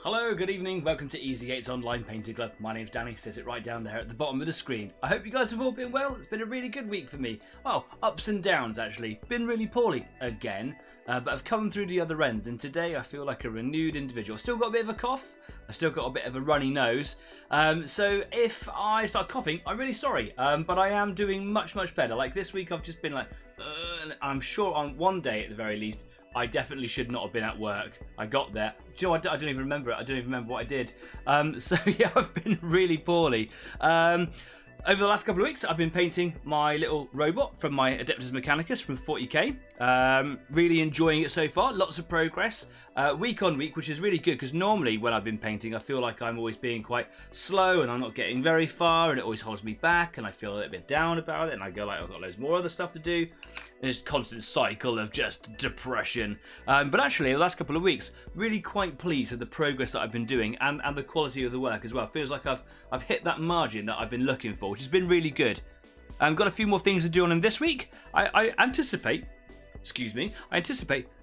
Hello, good evening, welcome to Easy 8's Online Painting Club. My name's Danny, says it right down there at the bottom of the screen. I hope you guys have all been well. It's been a really good week for me. Well, ups and downs actually. Been really poorly again, but I've come through the other end, and today I feel like a renewed individual. Still got a bit of a cough, I've still got a bit of a runny nose, so if I start coughing, I'm really sorry, but I am doing much better. Like this week I've just been like, I'm sure on one day at the very least, I definitely should not have been at work. I got there. Do you know what? I don't even remember it. I don't even remember what I did. So yeah, I've been really poorly. Over the last couple of weeks, I've been painting my little robot from my Adeptus Mechanicus from 40k. Really enjoying it so far. Lots of progress. Week on week, which is really good because normally when I've been painting, I feel like I'm always being quite slow and I'm not getting very far and it always holds me back and I feel a little bit down about it and I go like, I've got loads more other stuff to do. And it's a constant cycle of just depression. But actually, the last couple of weeks, really quite pleased with the progress that I've been doing and the quality of the work as well. Feels like I've hit that margin that I've been looking for, which has been really good. I've got a few more things to do on them this week. I anticipate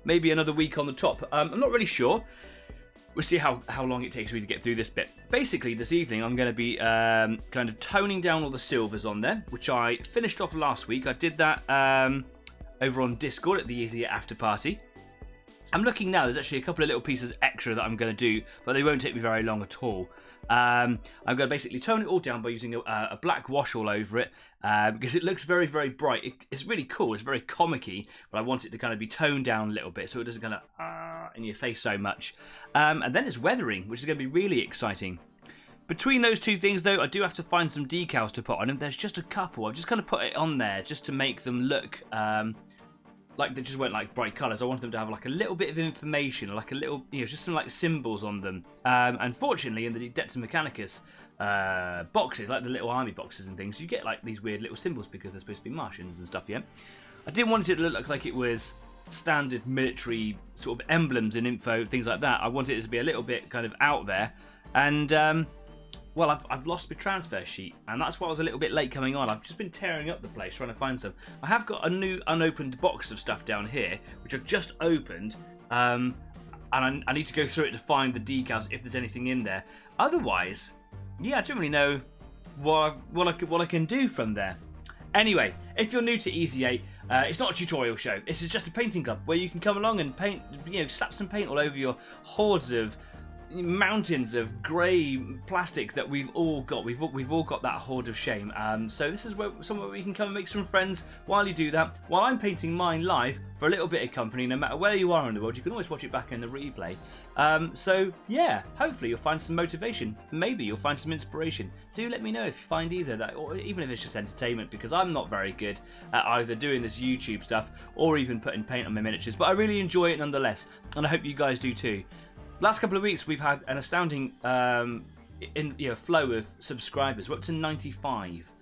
maybe another week on the top. I'm not really sure. We'll see how long it takes me to get through this bit. Basically, this evening I'm going to be kind of toning down all the silvers on there, which I finished off last week. I did that over on Discord at the Easy After Party. I'm looking now, there's actually a couple of little pieces extra that I'm going to do, but they won't take me very long at all. I'm going to basically tone it all down by using a black wash all over it, because it looks very bright. It's really cool, it's very comic-y, but I want it to kind of be toned down a little bit so it doesn't kind of in your face so much. And then it's weathering, which is going to be really exciting. Between those two things though, I do have to find some decals to put on them. There's just a couple. I've just kind of put it on there just to make them look like they just weren't like bright colours. I wanted them to have like a little bit of information, or like a little, just some like symbols on them. Unfortunately, in the Adeptus Mechanicus boxes, like the little army boxes and things, you get like these weird little symbols because they're supposed to be Martians and stuff, yeah? I didn't want it to look like it was standard military sort of emblems and info, things like that. I wanted it to be a little bit kind of out there. And well, I've lost my transfer sheet, and that's why I was a little bit late coming on. I've just been tearing up the place trying to find some. I have got a new unopened box of stuff down here, which I've just opened, and I need to go through it to find the decals if there's anything in there. Otherwise, yeah, I don't really know what I can do from there. Anyway, if you're new to Easy 8, it's not a tutorial show. This is just a painting club where you can come along and paint, slap some paint all over your hordes of mountains of grey plastic that we've all got. We've all got that horde of shame. So this is somewhere we can come and make some friends while you do that. While I'm painting mine live for a little bit of company, no matter where you are in the world, you can always watch it back in the replay. So yeah, hopefully you'll find some motivation. Maybe you'll find some inspiration. Do let me know if you find either that, or even if it's just entertainment, because I'm not very good at either doing this YouTube stuff or even putting paint on my miniatures. But I really enjoy it nonetheless, and I hope you guys do too. Last couple of weeks, we've had an astounding flow of subscribers. We're up to 95.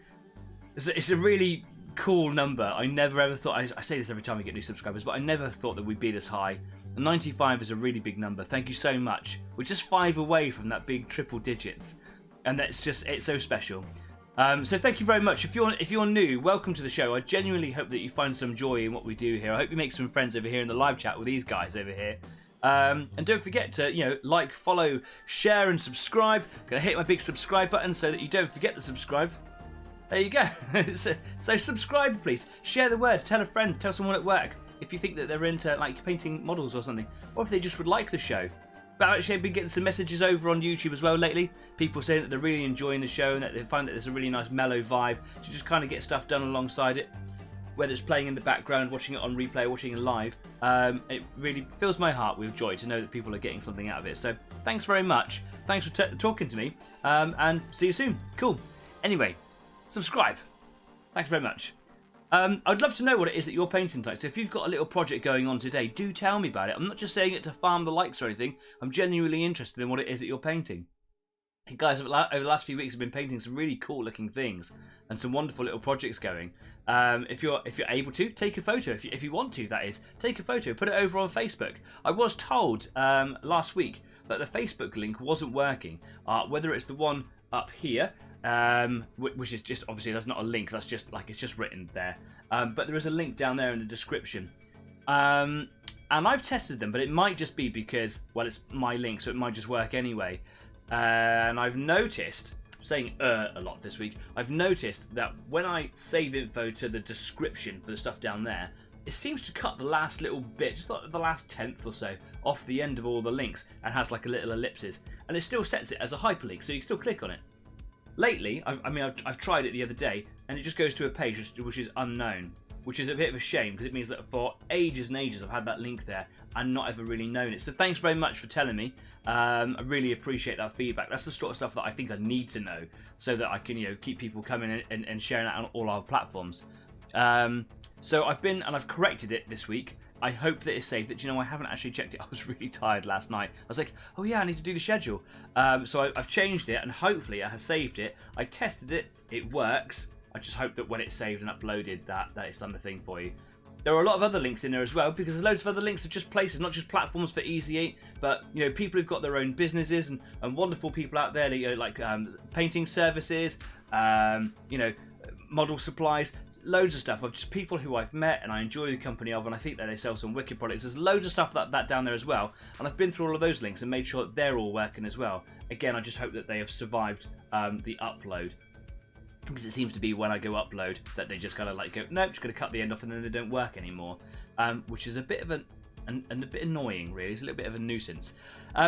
It's a really cool number. I never ever thought, I say this every time we get new subscribers, but I never thought that we'd be this high. And 95 is a really big number. Thank you so much. We're just 5 away from that big triple digits. And it's so special. So thank you very much. If you're new, welcome to the show. I genuinely hope that you find some joy in what we do here. I hope you make some friends over here in the live chat with these guys over here. And don't forget to like, follow, share and subscribe. Gonna hit my big subscribe button so that you don't forget to subscribe. There you go. so subscribe please, share the word, tell a friend, tell someone at work if you think that they're into like painting models or something, or if they just would like the show. But actually I've been getting some messages over on YouTube as well lately, people saying that they're really enjoying the show and that they find that there's a really nice mellow vibe to just kind of get stuff done alongside it. Whether it's playing in the background, watching it on replay, watching it live, it really fills my heart with joy to know that people are getting something out of it. So thanks very much. Thanks for talking to me, and see you soon. Cool. Anyway, subscribe. Thanks very much. I'd love to know what it is that you're painting tonight. So if you've got a little project going on today, do tell me about it. I'm not just saying it to farm the likes or anything. I'm genuinely interested in what it is that you're painting. Hey guys, over the last few weeks I've been painting some really cool looking things and some wonderful little projects going. If you're able to, take a photo. If you want to, that is, take a photo, put it over on Facebook. I was told last week that the Facebook link wasn't working. Whether it's the one up here, which is just, obviously that's not a link, that's just like, it's just written there. But there is a link down there in the description. And I've tested them, but it might just be because, well, it's my link, so it might just work anyway. And I've noticed, saying a lot this week, I've noticed that when I save info to the description for the stuff down there, it seems to cut the last little bit, just like the last tenth or so, off the end of all the links and has like a little ellipses. And it still sets it as a hyperlink, so you can still click on it. Lately, I've tried it the other day, and it just goes to a page which is unknown, which is a bit of a shame, because it means that for ages and ages I've had that link there and not ever really known it. So thanks very much for telling me. I really appreciate that feedback. That's the sort of stuff that I think I need to know so that I can, keep people coming and sharing it on all our platforms. So I've corrected it this week. I hope that it's saved. That I haven't actually checked it. I was really tired last night. I was like, oh yeah, I need to do the schedule. So I've changed it, and hopefully it has saved it. I tested it. It works. I just hope that when it's saved and uploaded, that it's done the thing for you. There are a lot of other links in there as well, because there's loads of other links of just places, not just platforms for Easy Eat, but people who've got their own businesses and wonderful people out there, like painting services, model supplies, loads of stuff of just people who I've met and I enjoy the company of, and I think that they sell some wicked products. There's loads of stuff that down there as well, and I've been through all of those links and made sure that they're all working as well. Again, I just hope that they have survived the upload. Because it seems to be when I go upload that they just kind of like go, no, just going to cut the end off, and then they don't work anymore, which is a bit of a bit annoying, really. It's a little bit of a nuisance.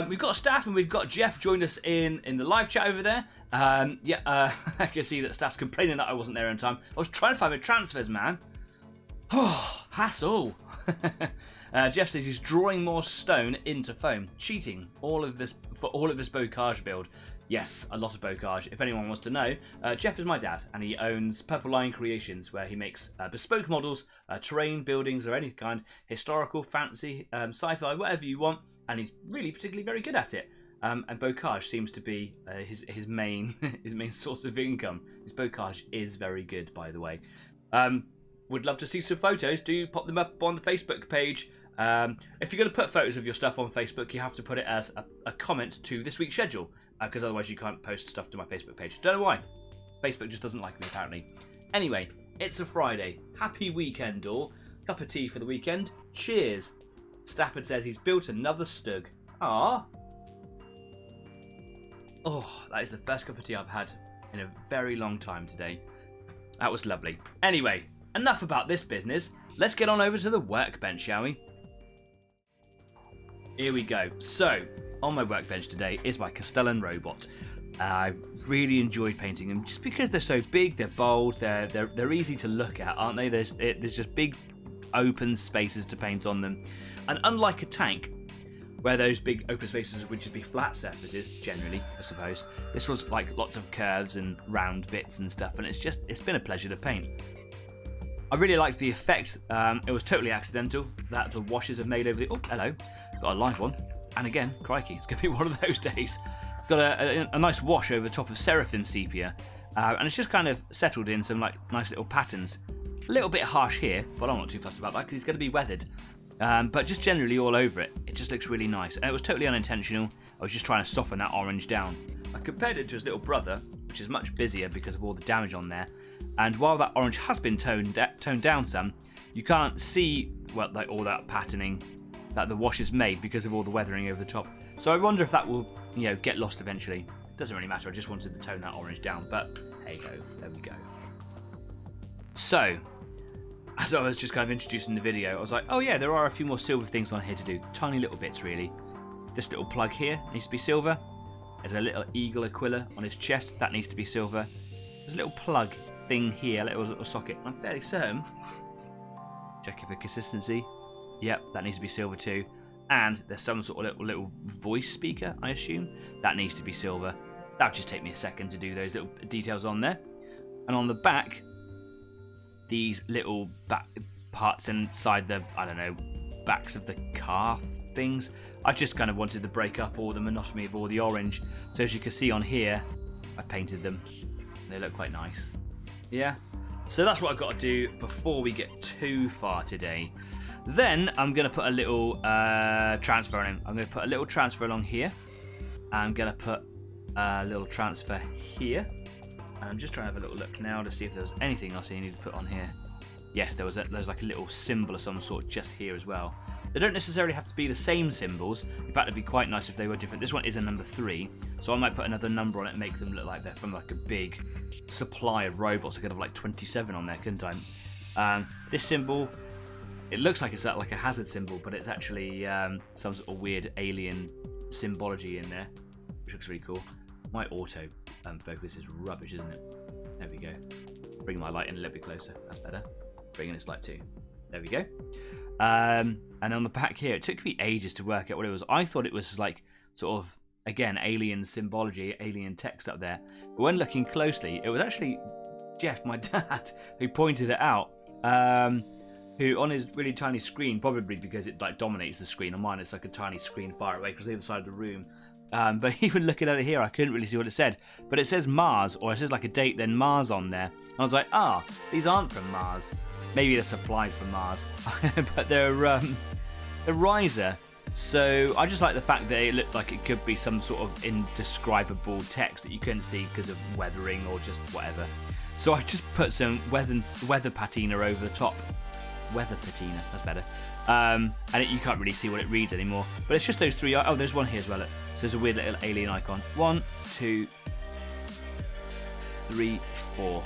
We've got Staff and we've got Jeff joined us in the live chat over there. I can see that Staff's complaining that I wasn't there in time. I was trying to find my transfers, man. Oh, hassle. Jeff says he's drawing more stone into foam, cheating all of this bocage build. Yes, a lot of bocage. If anyone wants to know, Jeff is my dad, and he owns Purple Line Creations, where he makes bespoke models, terrain, buildings, or any kind, historical, fantasy, sci-fi, whatever you want, and he's really particularly very good at it. And bocage seems to be his main his main source of income. His bocage is very good, by the way. Would love to see some photos. Do pop them up on the Facebook page. If you're going to put photos of your stuff on Facebook, you have to put it as a comment to this week's schedule. Because otherwise you can't post stuff to my Facebook page. Don't know why. Facebook just doesn't like me, apparently. Anyway, it's a Friday. Happy weekend, all. Cup of tea for the weekend. Cheers. Stafford says he's built another stug. Ah. Oh, that is the first cup of tea I've had in a very long time today. That was lovely. Anyway, enough about this business. Let's get on over to the workbench, shall we? Here we go. So, on my workbench today is my Castellan robot. I really enjoyed painting them just because they're so big, they're bold, they're easy to look at, aren't they? There's just big open spaces to paint on them. And unlike a tank, where those big open spaces would just be flat surfaces, generally, I suppose, this was like lots of curves and round bits and stuff, and it's been a pleasure to paint. I really liked the effect. It was totally accidental that the washes have made over the... Oh, hello. Got a live one. And again, crikey, it's going to be one of those days. Got a nice wash over the top of Seraphim sepia, and it's just kind of settled in some like nice little patterns. A little bit harsh here, but I'm not too fussed about that because it's going to be weathered. But just generally all over it, it just looks really nice. And it was totally unintentional. I was just trying to soften that orange down. I compared it to his little brother, which is much busier because of all the damage on there. And while that orange has been toned down some, you can't see like all that patterning that the wash is made because of all the weathering over the top. So I wonder if that will, get lost eventually. Doesn't really matter, I just wanted to tone that orange down, but hey ho, there we go. So, as I was just kind of introducing the video, I was like, oh yeah, there are a few more silver things on here to do. Tiny little bits, really. This little plug here needs to be silver. There's a little eagle aquila on his chest, that needs to be silver. There's a little plug thing here, a little socket. I'm fairly certain. Checking for consistency. Yep, that needs to be silver too. And there's some sort of little voice speaker, I assume. That needs to be silver. That'll just take me a second to do those little details on there. And on the back, these little back parts inside the, backs of the car things. I just kind of wanted to break up all the monotony of all the orange. So as you can see on here, I painted them. They look quite nice. Yeah. So that's what I've got to do before we get too far today. Then I'm going to put a little transfer in. I'm going to put a little transfer along here. I'm going to put a little transfer here. And I'm just trying to have a little look now to see if there's anything else I need to put on here. Yes, there's like a little symbol of some sort just here as well. They don't necessarily have to be the same symbols. In fact, it'd be quite nice if they were different. This one is a number 3, so I might put another number on it and make them look like they're from like a big supply of robots. I could have like 27 on there, couldn't I? This symbol, it looks like it's like a hazard symbol, but it's actually some sort of weird alien symbology in there, which looks really cool. My auto focus is rubbish, isn't it? There we go. Bring my light in a little bit closer. That's better. Bringing its light too. There we go. And on the back here, it took me ages to work out what it was. I thought it was like sort of, again, alien symbology, alien text up there. But when looking closely, it was actually Jeff, my dad, who pointed it out. Who on his really tiny screen, probably because it like dominates the screen. On mine, it's like a tiny screen far away because the other side of the room. But even looking at it here, I couldn't really see what it said. But it says Mars, or it says like a date, then Mars on there. I was like, these aren't from Mars. Maybe they're supplied from Mars, but they're Riser. So I just like the fact that it looked like it could be some sort of indescribable text that you couldn't see because of weathering or just whatever. So I just put some weather patina over the top. Weather patina, that's better. And you can't really see what it reads anymore. But it's just those 3. Oh, there's one here as well. Look. So there's a weird little alien icon. 1, 2, 3, 4.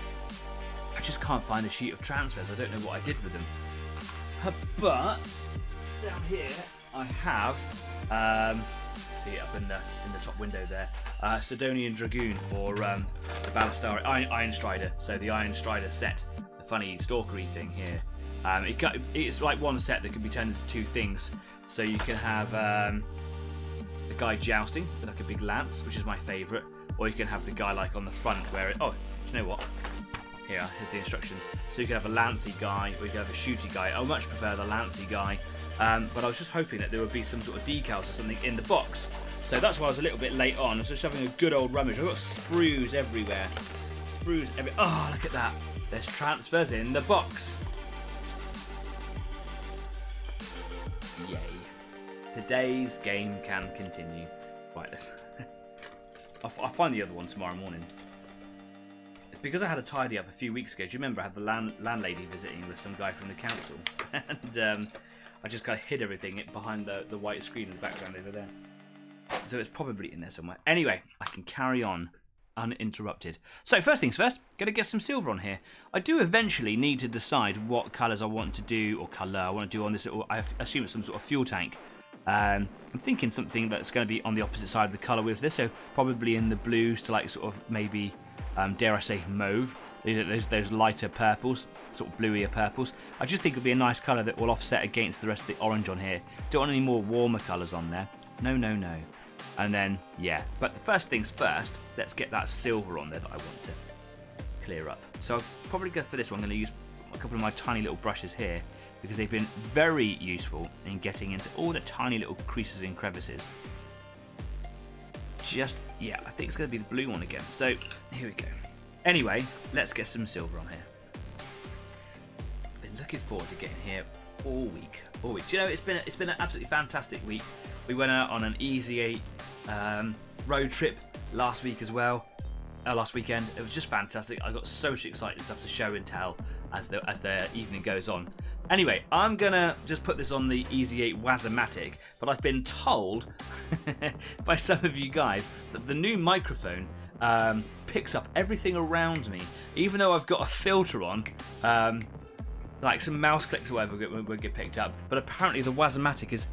I just can't find a sheet of transfers. I don't know what I did with them. But down here I have, see it up in the top window there, Sidonian Dragoon, or the Ballistari Iron Strider. So the Iron Strider set, the funny stalkery thing here. It's like one set that can be turned into 2 things. So you can have the guy jousting with like a big lance, which is my favourite, or you can have the guy like on the front where it. Oh, do you know what? Here's the instructions. So you can have a lancy guy, or you can have a shooty guy. I much prefer the lancy guy, but I was just hoping that there would be some sort of decals or something in the box. So that's why I was a little bit late on. I was just having a good old rummage. I've got sprues everywhere. Oh, look at that. There's transfers in the box. Yay. Today's game can continue. Right, I'll find the other one tomorrow morning. Because I had a tidy up a few weeks ago. Do you remember I had the landlady visiting with some guy from the council, and I just kind of hid everything behind the white screen in the background over there. So it's probably in there somewhere. Anyway, I can carry on uninterrupted. So first things first, gotta get some silver on here. I do eventually need to decide what colours I want to do, or colour I want to do on this. I assume it's some sort of fuel tank. I'm thinking something that's going to be on the opposite side of the colour with this, so probably in the blues to like sort of maybe. Dare I say mauve, those lighter purples, sort of bluier purples. I just think it would be a nice colour that will offset against the rest of the orange on here. Don't want any more warmer colours on there. No. And then, yeah. But first things first, let's get that silver on there that I want to clear up. So I'll probably go for this one. I'm going to use a couple of my tiny little brushes here because they've been very useful in getting into all the tiny little creases and crevices. Yeah, I think it's going to be the blue one again. So here we go. Anyway, let's get some silver on here. Been looking forward to getting here all week. Do you know, it's been an absolutely fantastic week. We went out on an Easy 8 road trip last week as well. Last weekend, it was just fantastic. I got so much exciting stuff to show and tell as the evening goes on. Anyway, I'm gonna just put this on the Easy 8 Wazomatic, but I've been told by some of you guys that the new microphone picks up everything around me, even though I've got a filter on, like some mouse clicks or whatever would get picked up. But apparently the Wazomatic is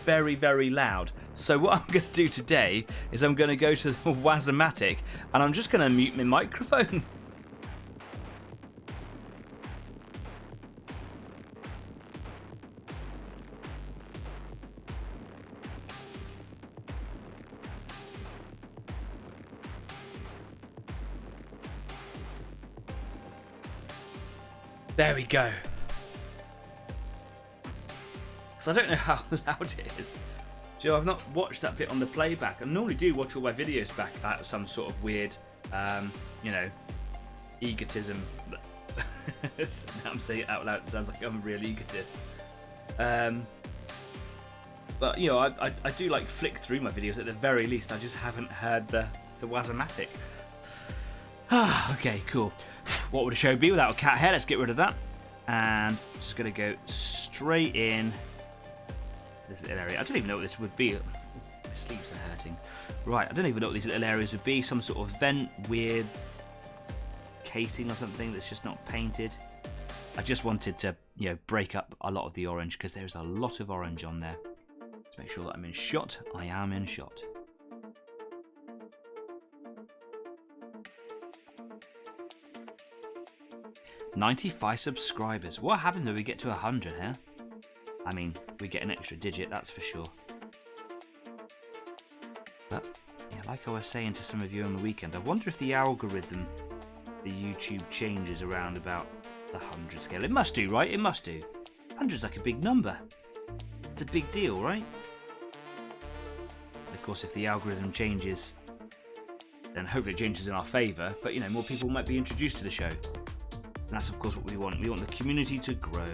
very, very loud. So what I'm going to do today is I'm going to go to the Wazomatic and I'm just going to mute my microphone. There we go. So I don't know how loud it is. Joe, I've not watched that bit on the playback. I normally do watch all my videos back out of some sort of weird, egotism. Now I'm saying it out loud, it sounds like I'm a real egotist. But, you know, I do like flick through my videos at the very least. I just haven't heard the Wazomatic. Okay, cool. What would a show be without a cat hair? Let's get rid of that. And just going to go straight in this little area. I don't even know what this would be. My sleeves are hurting. Right, I don't even know what these little areas would be. Some sort of vent, weird casing or something that's just not painted. I just wanted to, you know, break up a lot of the orange because there's a lot of orange on there. Let's make sure that I'm in shot. I am in shot. "95 subscribers. What happens when we get to 100, huh? I mean, we get an extra digit, that's for sure. But, yeah, like I was saying to some of you on the weekend, I wonder if the algorithm for YouTube changes around about the 100 scale. It must do, right? It must do. 100's like a big number. It's a big deal, right? And of course, if the algorithm changes, then hopefully it changes in our favour. But, you know, more people might be introduced to the show. And that's, of course, what we want. We want the community to grow.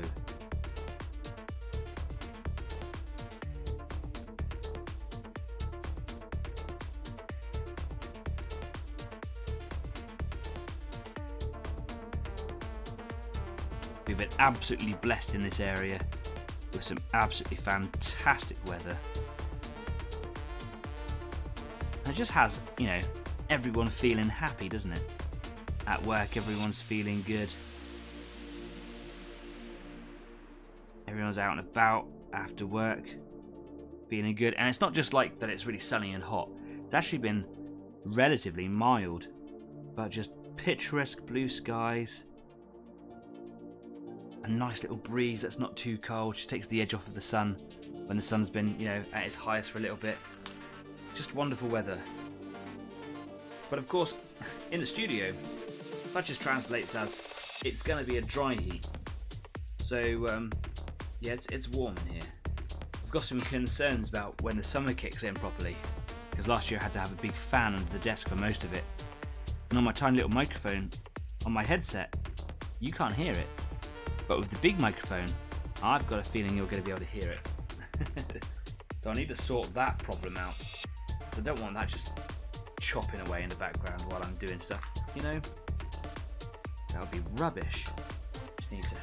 We've been absolutely blessed in this area with some absolutely fantastic weather. It just has, you know, everyone feeling happy, doesn't it? At work, everyone's feeling good. Everyone's out and about after work, feeling good. And it's not just like that it's really sunny and hot. It's actually been relatively mild, but just picturesque blue skies. A nice little breeze that's not too cold, just takes the edge off of the sun when the sun's been, you know, at its highest for a little bit. Just wonderful weather. But of course, in the studio, that just translates as it's going to be a dry heat. So, yeah, it's warm in here. I've got some concerns about when the summer kicks in properly, because last year I had to have a big fan under the desk for most of it. And on my tiny little microphone, on my headset, you can't hear it. But with the big microphone, I've got a feeling you're going to be able to hear it. So I need to sort that problem out. So I don't want that just chopping away in the background while I'm doing stuff, you know? That would be rubbish. Just need to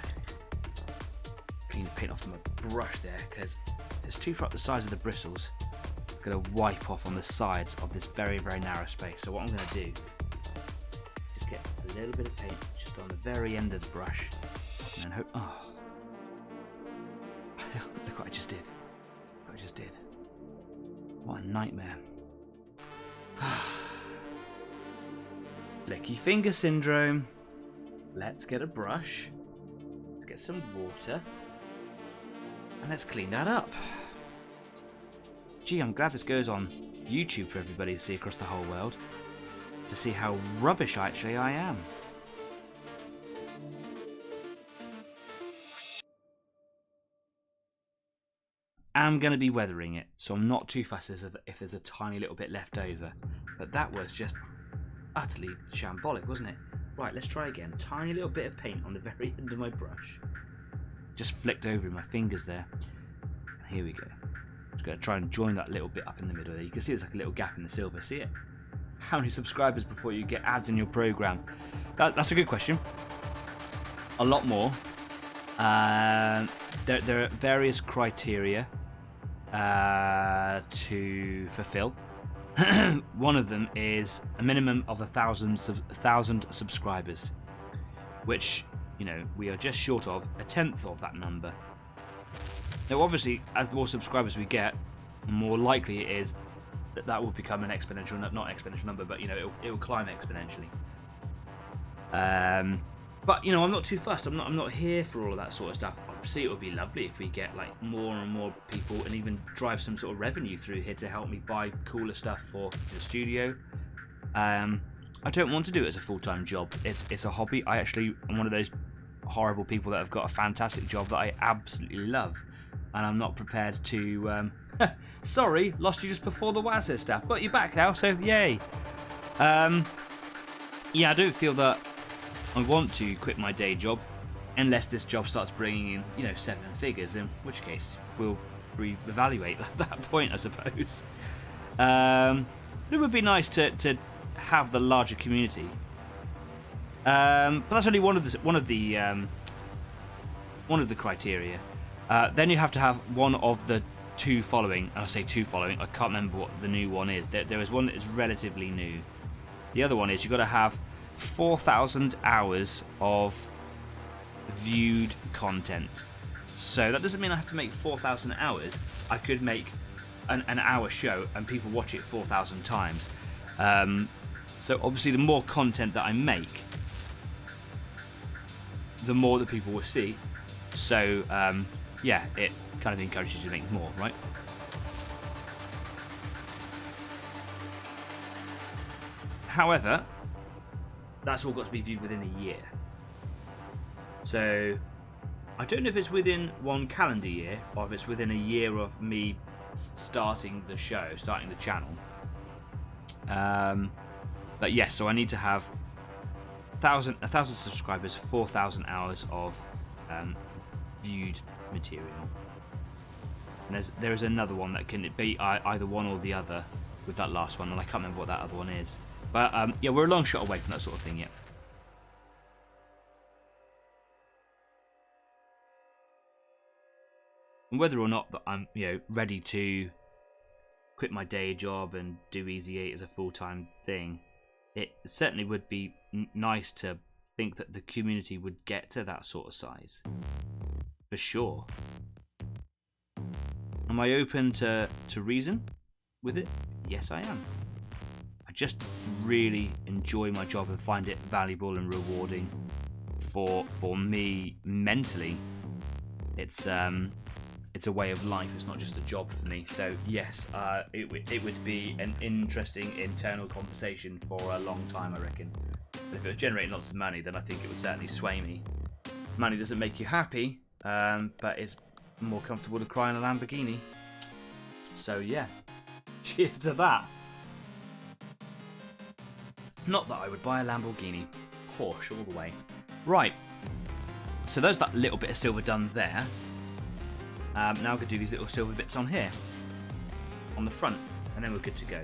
clean the paint off my brush there, because it's too far up the sides of the bristles. It's going to wipe off on the sides of this very, very narrow space. So what I'm going to do, just get a little bit of paint just on the very end of the brush. And then hope, oh, look what I just did. Look what I just did. What a nightmare. Licky finger syndrome. Let's get a brush. Let's get some water. And let's clean that up. Gee, I'm glad this goes on YouTube for everybody to see across the whole world. To see how rubbish actually I am. I'm going to be weathering it, so I'm not too fussed if there's a tiny little bit left over. But that was just utterly shambolic, wasn't it? Right, let's try again. Tiny little bit of paint on the very end of my brush. Just flicked over in my fingers there. Here we go. Just going to try and join that little bit up in the middle there. You can see there's like a little gap in the silver. See it? How many subscribers before you get ads in your program? That's a good question. A lot more. There are various criteria to fulfill. One of them is a minimum of 1,000 subscribers, which, you know, we are just short of a tenth of that number. Now, obviously, as the more subscribers we get, the more likely it is that that will become an exponential, not exponential number, but, you know, it will climb exponentially. But, you know, I'm not too fussed. I'm not here for all of that sort of stuff. Obviously, it would be lovely if we get like more and more people and even drive some sort of revenue through here to help me buy cooler stuff for the studio. I don't want to do it as a full-time job. It's a hobby. I actually am one of those horrible people that have got a fantastic job that I absolutely love, and I'm not prepared to. Sorry, lost you just before the Wazza stuff. Got you back now, so yay. Yeah, I don't feel that I want to quit my day job unless this job starts bringing in, you know, 7 figures, in which case we'll reevaluate at that point, I suppose. But it would be nice to have the larger community. But that's only one of the criteria. Then you have to have one of the two following, and I say two following, I can't remember what the new one is. There is one that is relatively new. The other one is you've got to have 4,000 hours of viewed content. So that doesn't mean I have to make 4,000 hours. I could make an hour show and people watch it 4,000 times. So obviously the more content that I make, the more that people will see. So yeah, it kind of encourages you to make more, right? However, that's all got to be viewed within a year. So I don't know if it's within one calendar year or if it's within a year of me starting the show, starting the channel. But yes, so I need to have 1,000 subscribers, 4,000 hours of viewed material. And there is another one that can be either one or the other with that last one, and I can't remember what that other one is. But yeah, we're a long shot away from that sort of thing yet. And whether or not that I'm, ready to quit my day job and do Easy 8 as a full-time thing, it certainly would be nice to think that the community would get to that sort of size. For sure. Am I open to reason with it? Yes, I am. I just really enjoy my job and find it valuable and rewarding for me mentally. It's a way of life. It's not just a job for me. So yes, it would be an interesting internal conversation for a long time, I reckon. But if it was generating lots of money, then I think it would certainly sway me. Money doesn't make you happy, but it's more comfortable to cry in a Lamborghini. So yeah, cheers to that. Not that I would buy a Lamborghini. Porsche all the way. Right, so there's that little bit of silver done there. Now I'm going to do these little silver bits on here, on the front, and then we're good to go.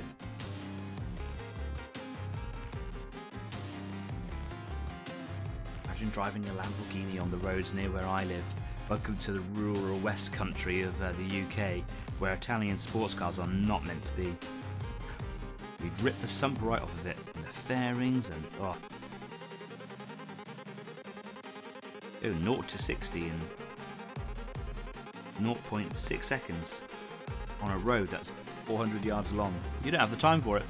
Imagine driving a Lamborghini on the roads near where I live. Welcome to the rural west country of the UK, where Italian sports cars are not meant to be. We'd rip the sump right off of it, and the fairings, and oh, 0 to 60 in 0.6 seconds on a road that's 400 yards long. You don't have the time for it.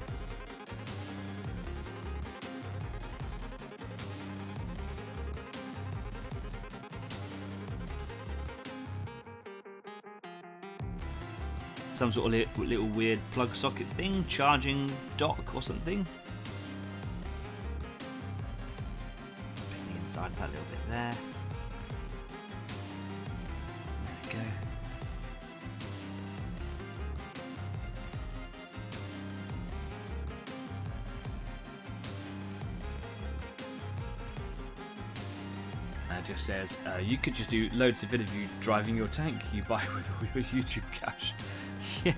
Some sort of little weird plug socket thing, charging dock or something. Get the inside of that little bit there. There we go. Jeff says, you could just do loads of videos of you driving your tank you buy with all your YouTube cash. Yeah.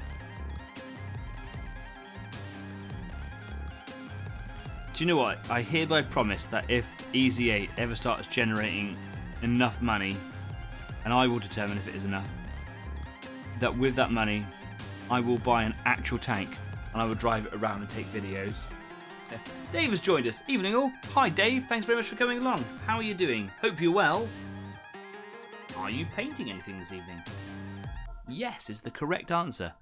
Do you know what? I hereby promise that if Easy 8 ever starts generating enough money, and I will determine if it is enough, that with that money I will buy an actual tank and I will drive it around and take videos. Dave has joined us. Evening all. Hi Dave, thanks very much for coming along. How are you doing? Hope you're well. Are you painting anything this evening? Yes is the correct answer.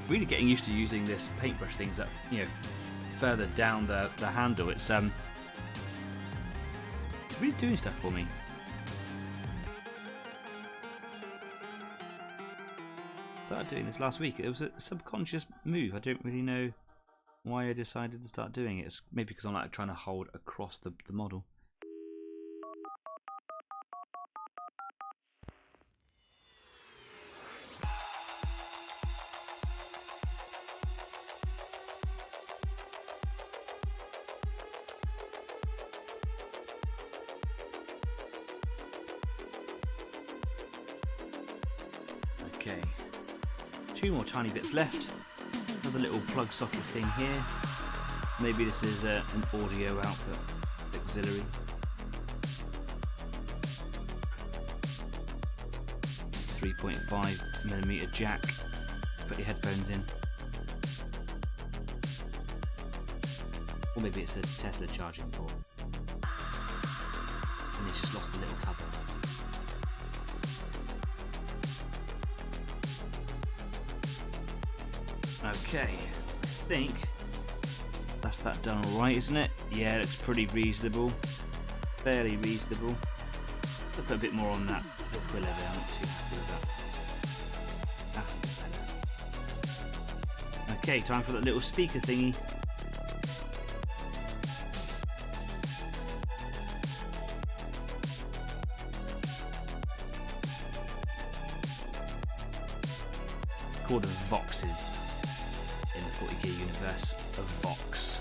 Really getting used to using this paintbrush things that, further down the handle. It's really doing stuff for me. Started doing this last week. It was a subconscious move. I don't really know why I decided to start doing it. It's maybe because I'm like trying to hold across the model. Okay, 2 more tiny bits left, Another little plug socket thing here. Maybe this is an audio output, auxiliary. .5mm jack. Put your headphones in. Or maybe it's a Tesla charging port. And it's just lost a little cover. Okay, I think that's that done alright, isn't it? Yeah, it looks pretty reasonable. Fairly reasonable. I'll put a bit more on that quiller there, I'm not too happy with that. That's better. Okay, time for that little speaker thingy. Called the Voxes in the 40k universe. A Vox.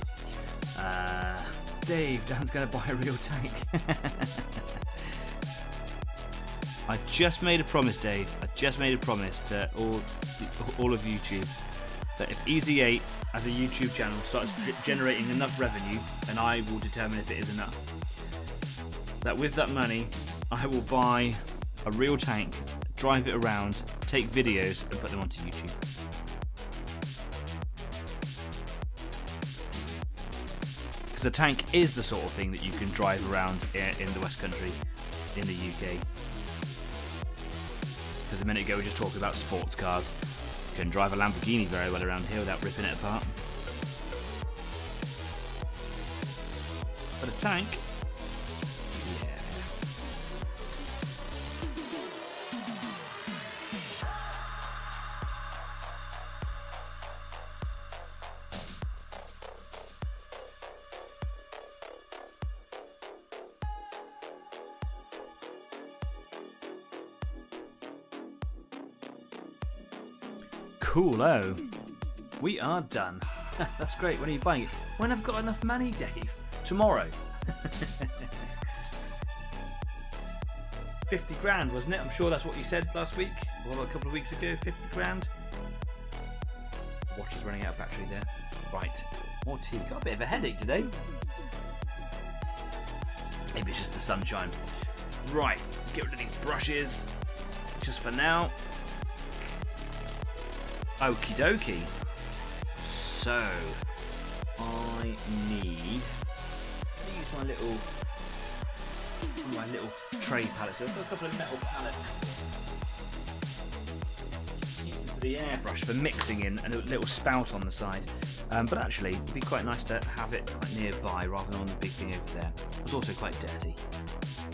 Dave, Dan's going to buy a real tank. I just made a promise, Dave. I just made a promise to all of YouTube that if Easy 8 as a YouTube channel starts generating enough revenue, then I will determine if it is enough. That with that money, I will buy a real tank, drive it around, take videos, and put them onto YouTube. Because a tank is the sort of thing that you can drive around in the West Country, in the UK. Because a minute ago we were just talking about sports cars. You can drive a Lamborghini very well around here without ripping it apart. But a tank, yeah. Cool-o. We are done. That's great. When are you buying it? When I've got enough money, Dave. Tomorrow. 50 grand, wasn't it? I'm sure that's what you said last week. Or a couple of weeks ago. 50 grand. The watch is running out of battery there. Right. More tea. Got a bit of a headache today. Maybe it's just the sunshine. Right. Get rid of these brushes. Just for now. Okie dokie. So, I need to use my little tray palette. I've got a couple of metal pallets for the airbrush for mixing in, and a little spout on the side. But actually, it'd be quite nice to have it quite nearby rather than on the big thing over there. It's also quite dirty.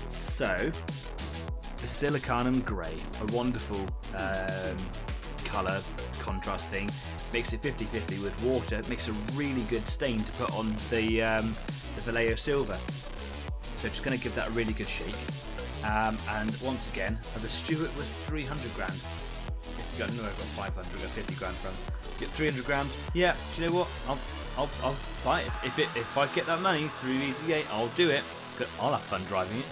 So, the Silicanum Grey, a wonderful colour contrast thing, makes it 50-50 with water, makes a really good stain to put on the Vallejo Silver. So just going to give that a really good shake. And once again, the Stuart was 300 grand. No, I got 500, I got 50 grand from. Get 300 grams. Yeah, do you know what? I'll buy it. If I get that money through Easy 8, I'll do it. I'll have fun driving it.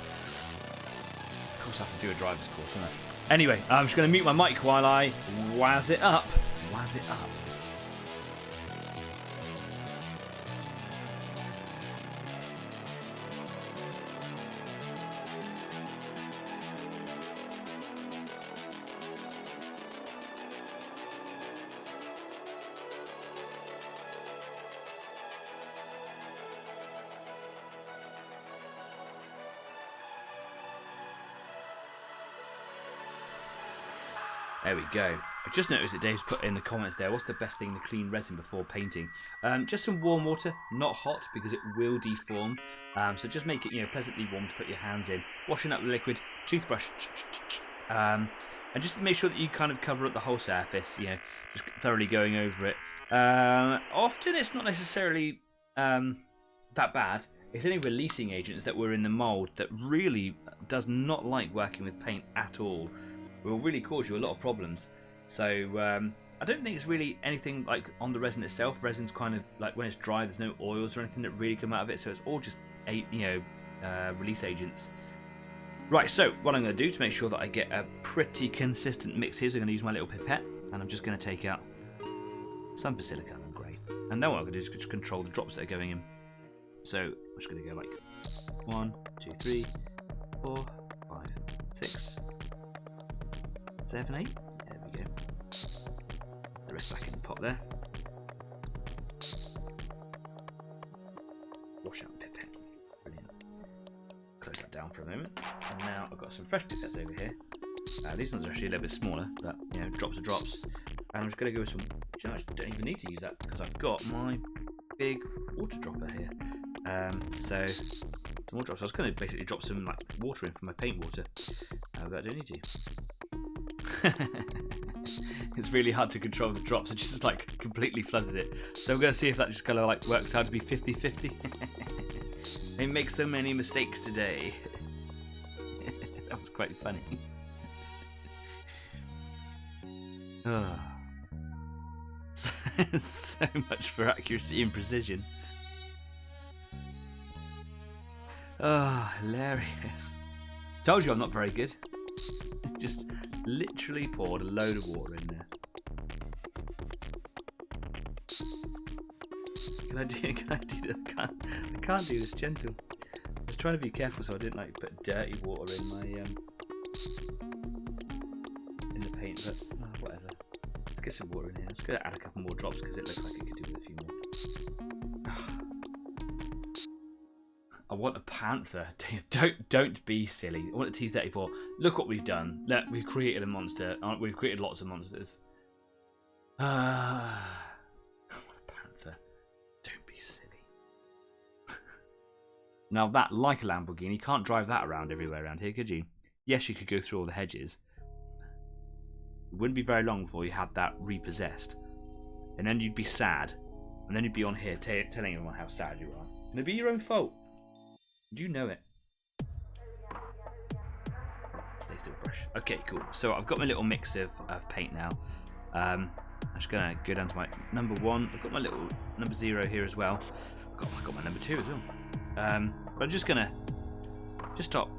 Of course, I have to do a driver's course, won't I? Anyway, I'm just going to mute my mic while I wazz it up. Wazz it up. There we go. I just noticed that Dave's put in the comments there, what's the best thing to clean resin before painting? Just some warm water, not hot because it will deform. So just make it pleasantly warm to put your hands in. Washing up the liquid, toothbrush, and just make sure that you kind of cover up the whole surface, just thoroughly going over it. Often it's not necessarily that bad. It's only releasing agents that were in the mould that really does not like working with paint at all. Will really cause you a lot of problems. So I don't think it's really anything like on the resin itself. Resin's kind of like when it's dry, there's no oils or anything that really come out of it, so it's all just release agents. Right, so what I'm going to do to make sure that I get a pretty consistent mix here, so I'm going to use my little pipette, and I'm just going to take out some basilica, great. And then what I'm going to do is just control the drops that are going in. So I'm just going to go like 1, 2, 3, 4, 5, 6, 7, 8. There we go. The rest back in the pot there. Wash out pipette. Brilliant. Close that down for a moment. And now I've got some fresh pipettes over here. These ones are actually a little bit smaller, but you know, drops are drops. And I'm just going to go with some. You know, I don't even need to use that because I've got my big water dropper here. So some more drops. I was going to basically drop some like water in from my paint water, but I don't need to. It's really hard to control the drops. I just like completely flooded it. So we're going to see if that just kind of like works out to be 50-50. I make so many mistakes today. That was quite funny. Oh. So much for accuracy and precision. Oh, hilarious. Told you I'm not very good. Just literally poured a load of water in there. I can't do this gentle. I was trying to be careful so I didn't like put dirty water in my in the paint, but whatever. Let's get some water in here. Let's go add a couple more drops because it looks like it could do with a few more. I want a panther. Don't be silly. I want a T-34. Look what we've done. Look, we've created a monster. We've created lots of monsters. I want a panther. Don't be silly. Now that, like a Lamborghini, you can't drive that around everywhere around here, could you? Yes, you could go through all the hedges. It wouldn't be very long before you had that repossessed. And then you'd be sad. And then you'd be on here telling everyone how sad you are. And it'd be your own fault. Do you know it? Stay still, brush. Okay, cool. So I've got my little mix of paint now. I'm just going to go down to my number 1. I've got my little number 0 here as well. I've got my number 2 as well. But I'm just going to start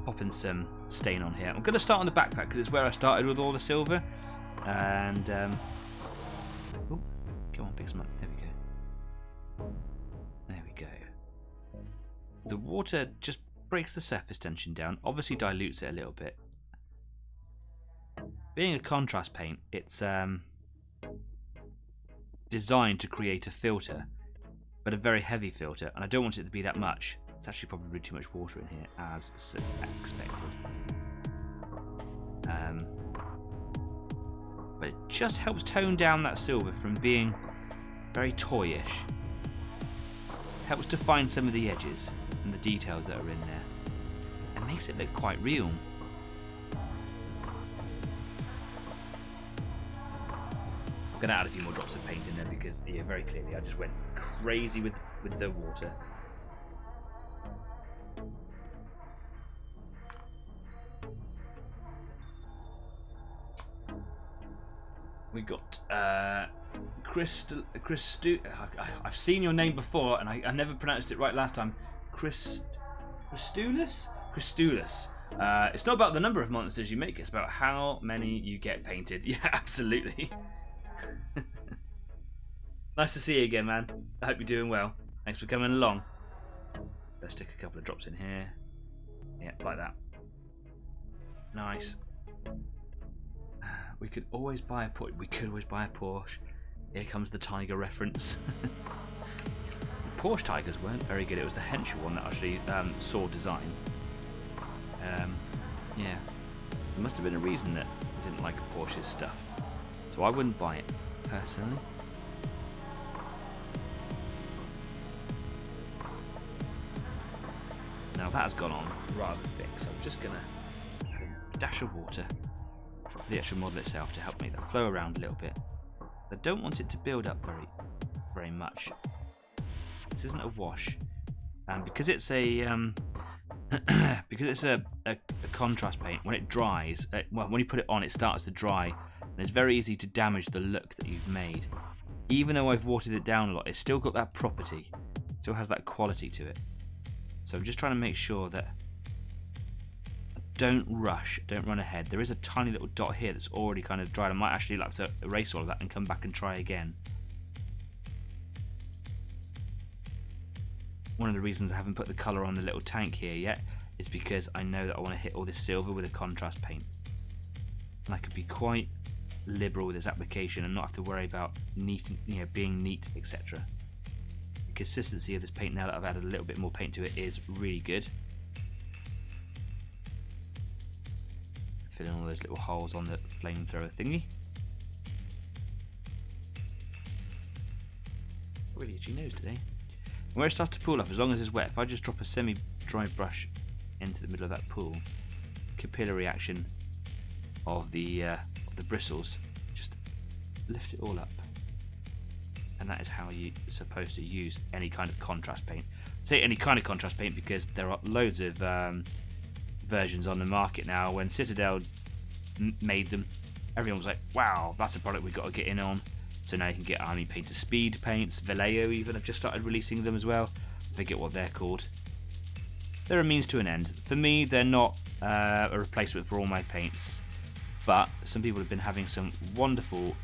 popping some stain on here. I'm going to start on the backpack because it's where I started with all the silver. And, oh, come on, pick some up. There we go. There we go. The water just breaks the surface tension down, obviously dilutes it a little bit. Being a contrast paint, it's designed to create a filter, but a very heavy filter, and I don't want it to be that much. It's actually probably too much water in here, as expected. But it just helps tone down that silver from being very toyish. Helps define some of the edges and the details that are in there. It makes it look quite real. I'm going to add a few more drops of paint in there because, yeah, very clearly I just went crazy with the water. We got I've seen your name before and I never pronounced it right last time. Christulus? Christulus. It's not about the number of monsters you make, it's about how many you get painted. Yeah, absolutely. Nice to see you again, man. I hope you're doing well. Thanks for coming along. Let's stick a couple of drops in here. Yeah, like that. Nice. We could always buy a Porsche. We could always buy a Porsche. Here comes the Tiger reference. The Porsche Tigers weren't very good. It was the Henshaw one that actually saw design. Yeah. There must have been a reason that I didn't like Porsche's stuff. So I wouldn't buy it, personally. Now that has gone on rather thick, so I'm just going to add a dash of water to the actual model itself to help make that flow around a little bit. I don't want it to build up very much. This isn't a wash, and because it's a contrast paint, when it dries, well, when you put it on, it starts to dry, and it's very easy to damage the look that you've made. Even though I've watered it down a lot, it's still got that property, it still has that quality to it. So I'm just trying to make sure that I don't rush, don't run ahead. There is a tiny little dot here that's already kind of dried. I might actually like to erase all of that and come back and try again. One of the reasons I haven't put the colour on the little tank here yet is because I know that I want to hit all this silver with a contrast paint. And I could be quite liberal with this application and not have to worry about neat, being neat, etc. The consistency of this paint now that I've added a little bit more paint to it is really good. Fill in all those little holes on the flamethrower thingy. Really itchy nose today. And where it starts to pool up, as long as it's wet, if I just drop a semi-dry brush into the middle of that pool, capillary action of the bristles just lift it all up. And that is how you're supposed to use any kind of contrast paint. I say any kind of contrast paint because there are loads of versions on the market now. When Citadel made them, everyone was like, wow, that's a product we've got to get in on. So now you can get Army Painter speed paints. Vallejo even have just started releasing them as well. I forget what they're called. They're a means to an end. For me, they're not a replacement for all my paints, but some people have been having some wonderful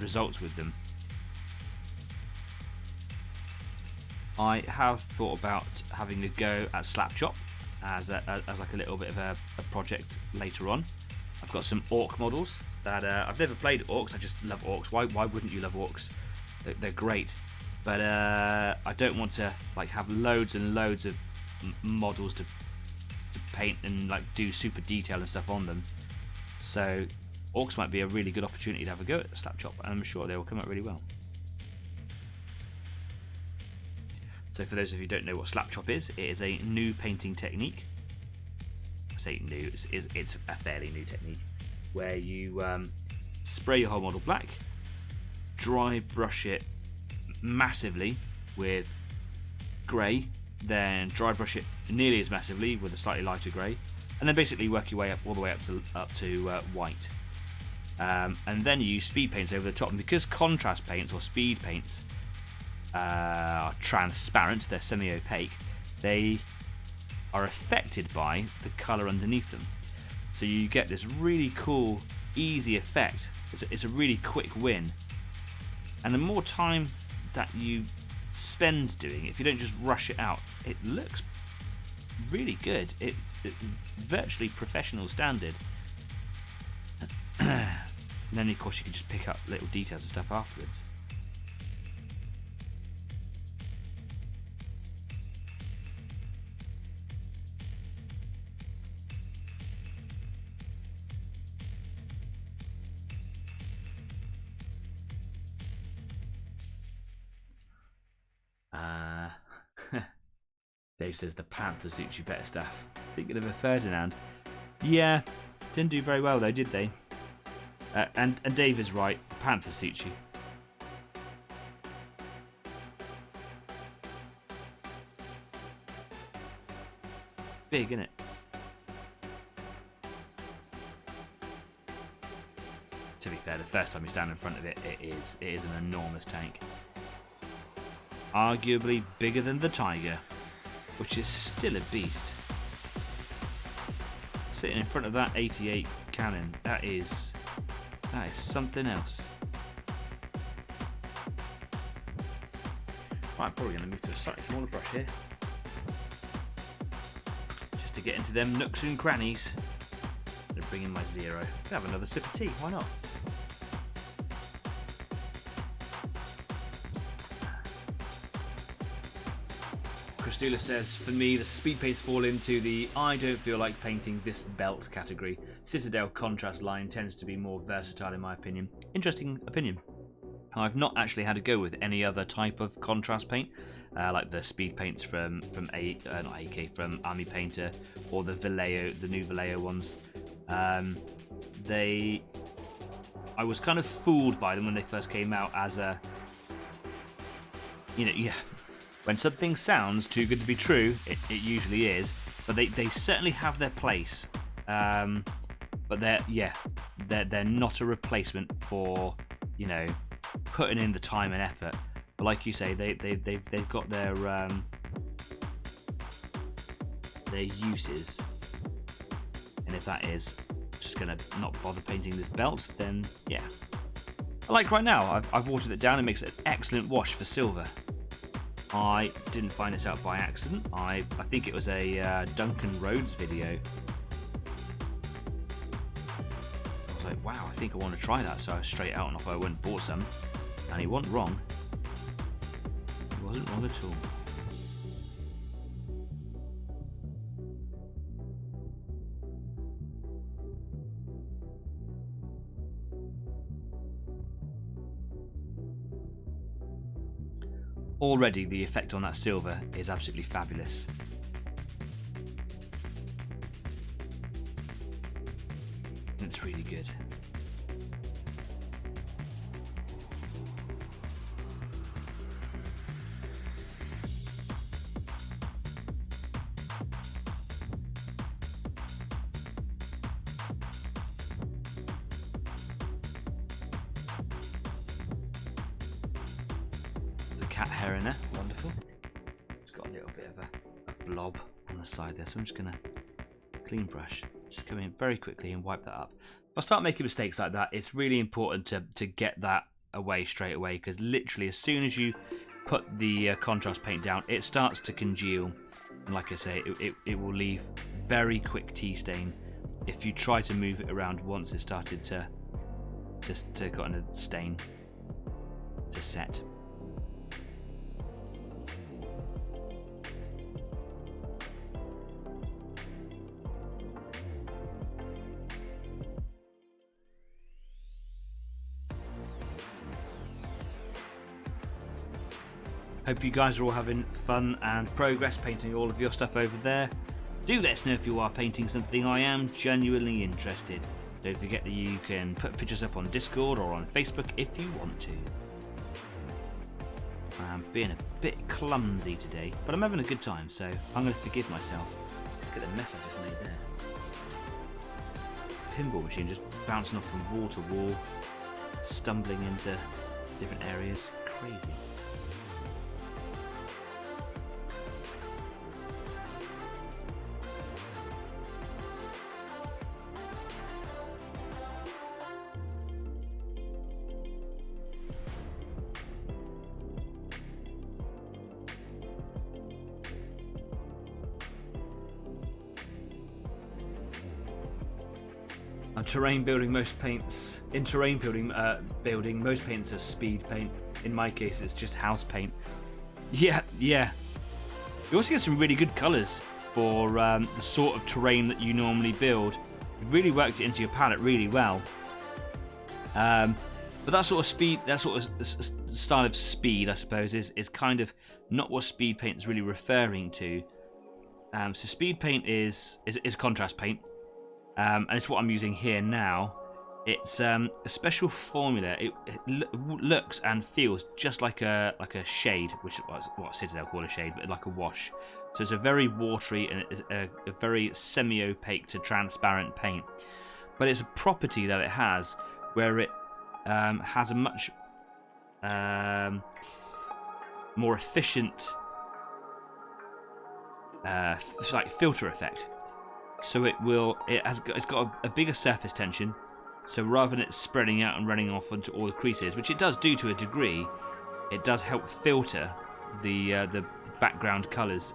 results with them. I have thought about having a go at Slap Chop as like a little bit of a project later on. I've got some orc models that I've never played orcs. I just love orcs. Why wouldn't you love orcs? They're great, but I don't want to like have loads and loads of models to paint and like do super detail and stuff on them. So orcs might be a really good opportunity to have a go at Slap Chop, and I'm sure they will come out really well. So for those of you who don't know what Slap Chop is, it is a new painting technique. I say new, it's a fairly new technique where you spray your whole model black, dry brush it massively with grey, then dry brush it nearly as massively with a slightly lighter grey, and then basically work your way up all the way up to white. And then you use speed paints over the top, and because contrast paints or speed paints are transparent, they're semi-opaque, they are affected by the colour underneath them. So you get this really cool, easy effect. It's a really quick win. And the more time that you spend doing it, if you don't just rush it out, it looks really good. It's virtually professional standard. And then of course you can just pick up little details and stuff afterwards. Dave says the Panther suits you better, Staff. Thinking of a Ferdinand. Yeah, didn't do very well though, did they? And Dave is right. Panther suits you. Big, isn't it? To be fair, the first time you stand in front of it, it is an enormous tank. Arguably bigger than the Tiger, which is still a beast. Sitting in front of that 88 cannon, that is something else. Right, I'm probably going to move to a slightly smaller brush here, just to get into them nooks and crannies. I'm going to bring in my zero. Have another sip of tea, why not? Christula says, for me, the speed paints fall into the I don't feel like painting this belt category. Citadel contrast line tends to be more versatile in my opinion. Interesting opinion. I've not actually had a go with any other type of contrast paint, like the speed paints from Army Painter, or the Vallejo, the new Vallejo ones. I was kind of fooled by them when they first came out as a, when something sounds too good to be true, it usually is. But they certainly have their place. But they're not a replacement for putting in the time and effort. But like you say, they've got their uses. if that is just going to not bother painting this belt, then yeah. Like right now, I've watered it down. It makes an excellent wash for silver. I didn't find this out by accident. I think it was a Duncan Rhodes video. I was like, wow, I think I want to try that. So I was straight out and off I went and bought some. And he wasn't wrong. He wasn't wrong at all. Already the effect on that silver is absolutely fabulous. It's really good. Cat hair in there, wonderful. It's got a little bit of a blob on the side there, so I'm just going to clean brush, just come in very quickly and wipe that up. If I start making mistakes like that, it's really important to get that away straight away, because literally as soon as you put the contrast paint down, it starts to congeal, and like I say, it will leave very quick tea stain if you try to move it around once it started to got a stain to set. Hope you guys are all having fun and progress painting all of your stuff over there. Do let us know if you are painting something. I am genuinely interested. Don't forget that you can put pictures up on Discord or on Facebook if you want to. I'm being a bit clumsy today, but I'm having a good time, so I'm going to forgive myself. Look at the mess I just made there. Pinball machine just bouncing off from wall to wall, stumbling into different areas. Crazy. Terrain building, most paints in terrain building most paints are speed paint. In my case it's just house paint. Yeah, you also get some really good colours for the sort of terrain that you normally build. You've really worked it into your palette really well. But that sort of speed, that sort of style of speed, I suppose, is kind of not what speed paint is really referring to. So speed paint is contrast paint. And it's what I'm using here now. It's a special formula. It looks and feels just like a shade, which is what Citadel call a shade, but like a wash. So it's a very watery and a very semi-opaque to transparent paint. But it's a property that it has where it has a much more efficient like filter effect. So it's got a bigger surface tension. So rather than it spreading out and running off onto all the creases, which it does do to a degree, it does help filter the background colours.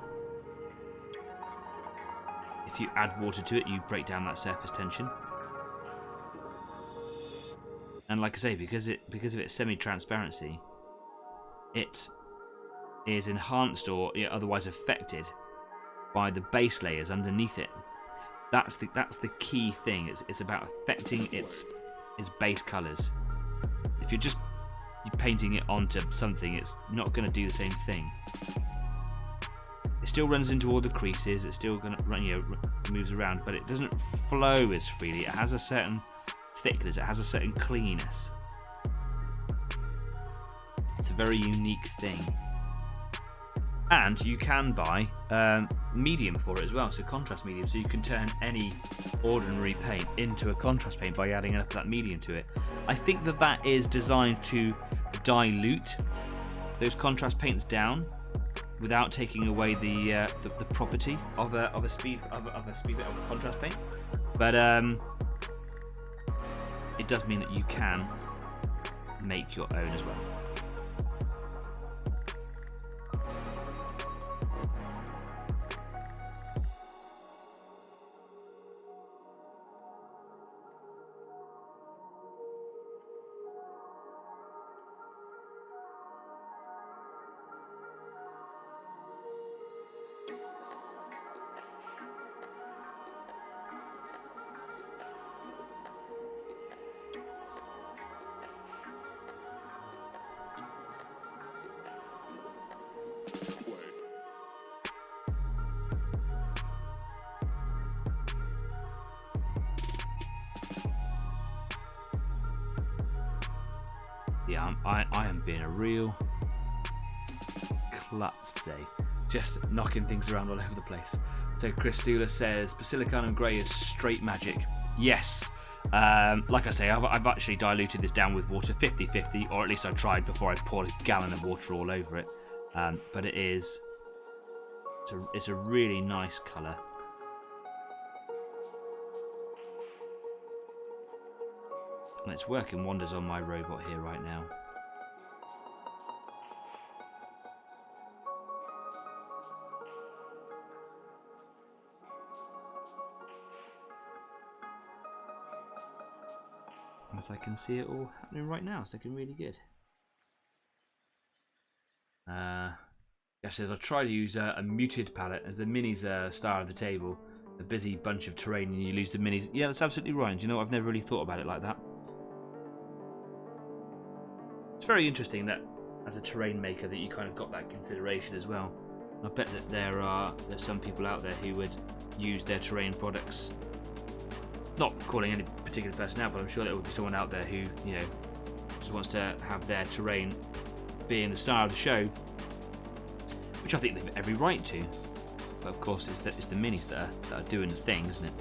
If you add water to it, you break down that surface tension. And like I say, because of its semi-transparency, it is enhanced or otherwise affected by the base layers underneath it. That's the key thing. It's about affecting its base colours. If you're just painting it onto something, it's not going to do the same thing. It still runs into all the creases. It's still going to run, moves around, but it doesn't flow as freely. It has a certain thickness. It has a certain cleanness. It's a very unique thing. And you can buy medium for it as well, so contrast medium, so you can turn any ordinary paint into a contrast paint by adding enough of that medium to it. I think that is designed to dilute those contrast paints down without taking away the property of a contrast paint. But it does mean that you can make your own as well. Yeah, I am being a real klutz today, just knocking things around all over the place. So Chris Dula says Basilicon and Grey is straight magic. Yes, like I say, I've actually diluted this down with water 50-50, or at least I tried before I poured a gallon of water all over it. But it's a really nice colour. And it's working wonders on my robot here right now. As I can see it all happening right now, it's looking really good. Yes, says I try to use a muted palette as the minis are star of the table. A busy bunch of terrain and you lose the minis. Yeah, that's absolutely right. You know, I've never really thought about it like that. It's very interesting that as a terrain maker that you kind of got that consideration as well. I bet that there's some people out there who would use their terrain products, not calling any particular person out, but I'm sure there would be someone out there who, you know, just wants to have their terrain being the star of the show, which I think they've every right to. But of course, it's the minis that are doing the thing, isn't it?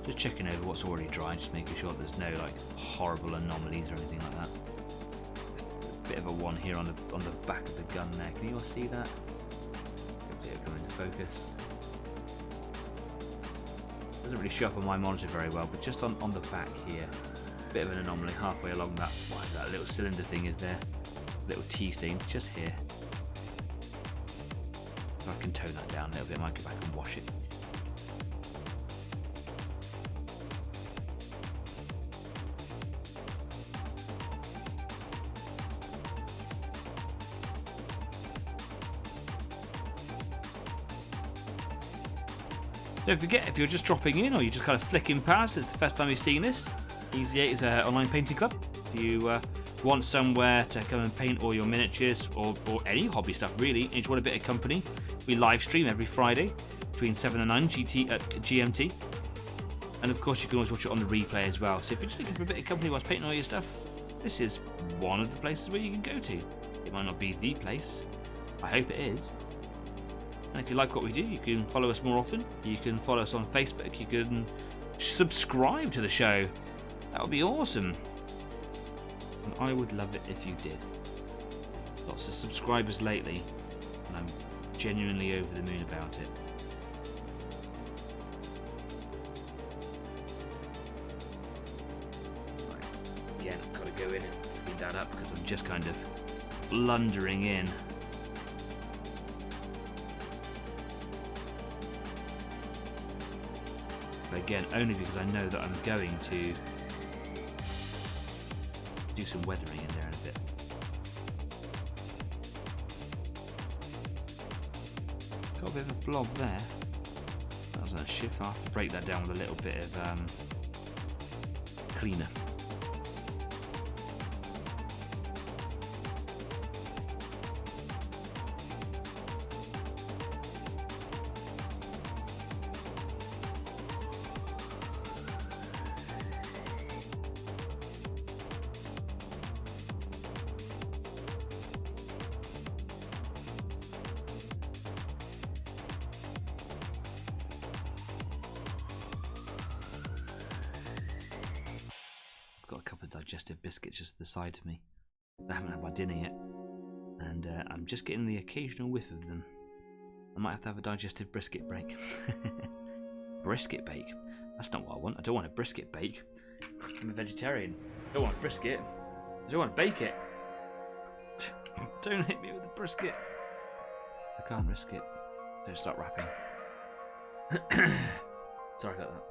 Just checking over what's already dry, just making sure there's no like horrible anomalies or anything like that. Bit of a one here on the back of the gun there. Can you all see that? Hopefully it'll come into focus. Doesn't really show up on my monitor very well, but just on the back here, bit of an anomaly halfway along that. Why that little cylinder thing is there? Little T stain just here. If I can tone that down a little bit, I might go back and wash it. Don't forget, if you're just dropping in or you're just kind of flicking past, it's the first time you've seen this, Easy 8 is an online painting club. If you want somewhere to come and paint all your miniatures or any hobby stuff really, and you want a bit of company, we live stream every Friday between 7 and 9 GMT. And of course you can always watch it on the replay as well. So if you're just looking for a bit of company whilst painting all your stuff, this is one of the places where you can go to. It might not be the place, I hope it is. And if you like what we do, you can follow us more often. You can follow us on Facebook. You can subscribe to the show. That would be awesome. And I would love it if you did. Lots of subscribers lately, and I'm genuinely over the moon about it. Right. Again, I've got to go in and clean that up because I'm just kind of blundering in. Again, only because I know that I'm going to do some weathering in there in a bit. Got a bit of a blob there. That was a shift. I'll have to break that down with a little bit of cleaner. Got a couple of digestive biscuits just to the side of me. I haven't had my dinner yet, and and I'm just getting the occasional whiff of them. I might have to have a digestive brisket break. Brisket bake? That's not what I want. I don't want a brisket bake. I'm a vegetarian. I don't want a brisket. I don't want to bake it. Don't hit me with a brisket. I can't risk it. Don't start rapping. Sorry about that.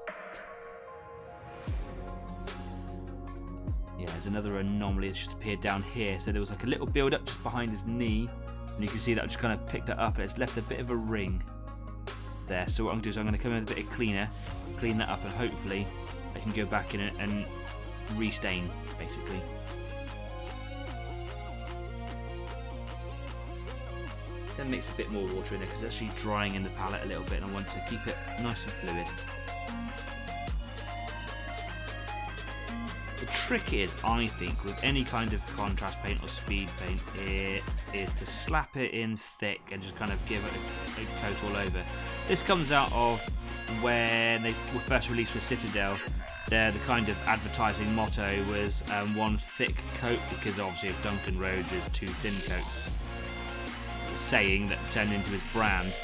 Yeah, there's another anomaly that's just appeared down here. So there was like a little build up just behind his knee. And you can see that I just kind of picked that up and it's left a bit of a ring there. So what I'm going to do is I'm going to come in with a bit of cleaner, clean that up, and hopefully I can go back in and restain, basically. Then mix a bit more water in there because it's actually drying in the palette a little bit and I want to keep it nice and fluid. The trick is, I think, with any kind of contrast paint or speed paint, is to slap it in thick and just kind of give it a coat all over. This comes out of when they were first released with Citadel. The kind of advertising motto was one thick coat, because obviously if Duncan Rhodes is two thin coats, saying that turned into his brand.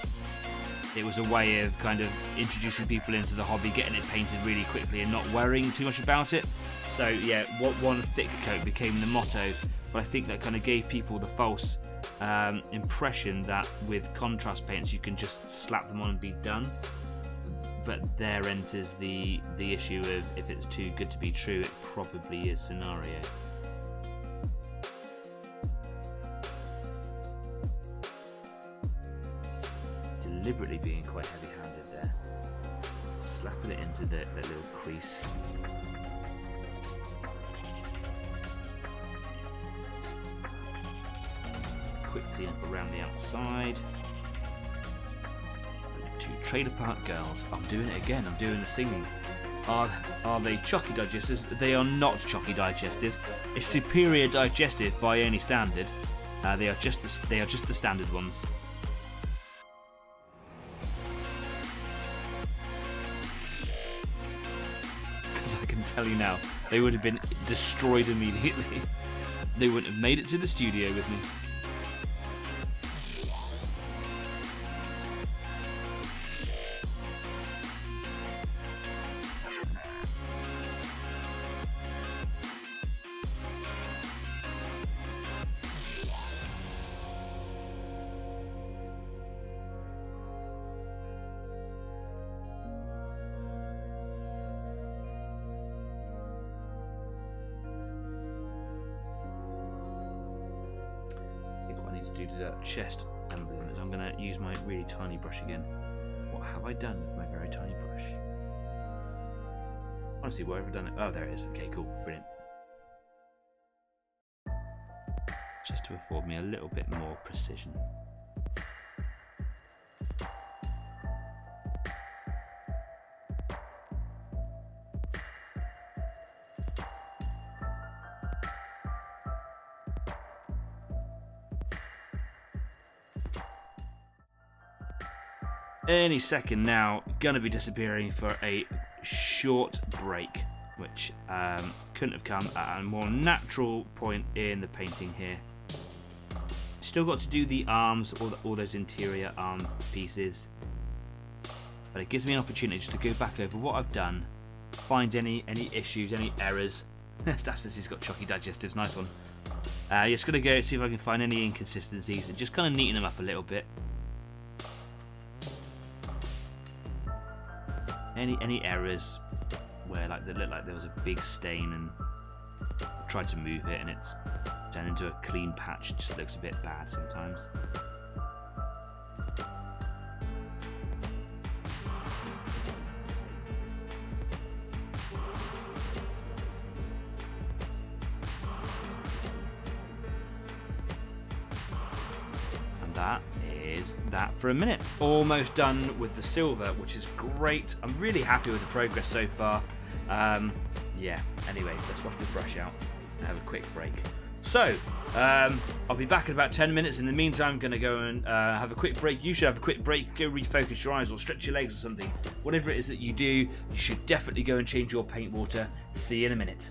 It was a way of kind of introducing people into the hobby, getting it painted really quickly and not worrying too much about it. So yeah, one thick coat became the motto, but I think that kind of gave people the false impression that with contrast paints you can just slap them on and be done. But there enters the issue of if it's too good to be true, it probably is scenario. Deliberately being quite heavy-handed there, slapping it into that little crease. Quick clean up around the outside. Two Trailer Park Girls. I'm doing it again. I'm doing the singing. Are they chalky digestives? They are not chalky digestive. It's superior digestive by any standard. They are just the standard ones. I can tell you now, they would have been destroyed immediately. They wouldn't have made it to the studio with me. Do the chest emblem is I'm going to use my really tiny brush again. What have I done with my very tiny brush? Honestly, where have I done it? Oh, there it is. Okay, cool, brilliant. Just to afford me a little bit more precision. Any second now, gonna be disappearing for a short break, which couldn't have come at a more natural point in the painting here. Still got to do the arms, all those interior arm pieces, but it gives me an opportunity just to go back over what I've done, find any issues, any errors. Stasis got chalky digestives, nice one. Just gonna go see if I can find any inconsistencies and just kind of neaten them up a little bit. Any errors where like they looked like there was a big stain and I tried to move it and it's turned into a clean patch. It just looks a bit bad sometimes. And that is that for a minute. Almost done with the silver, which is great. I'm really happy with the progress so far. Yeah, anyway, let's wash the brush out and have a quick break. So, I'll be back in about 10 minutes. In the meantime, I'm going to go and have a quick break. You should have a quick break, go refocus your eyes or stretch your legs or something. Whatever it is that you do, you should definitely go and change your paint water. See you in a minute.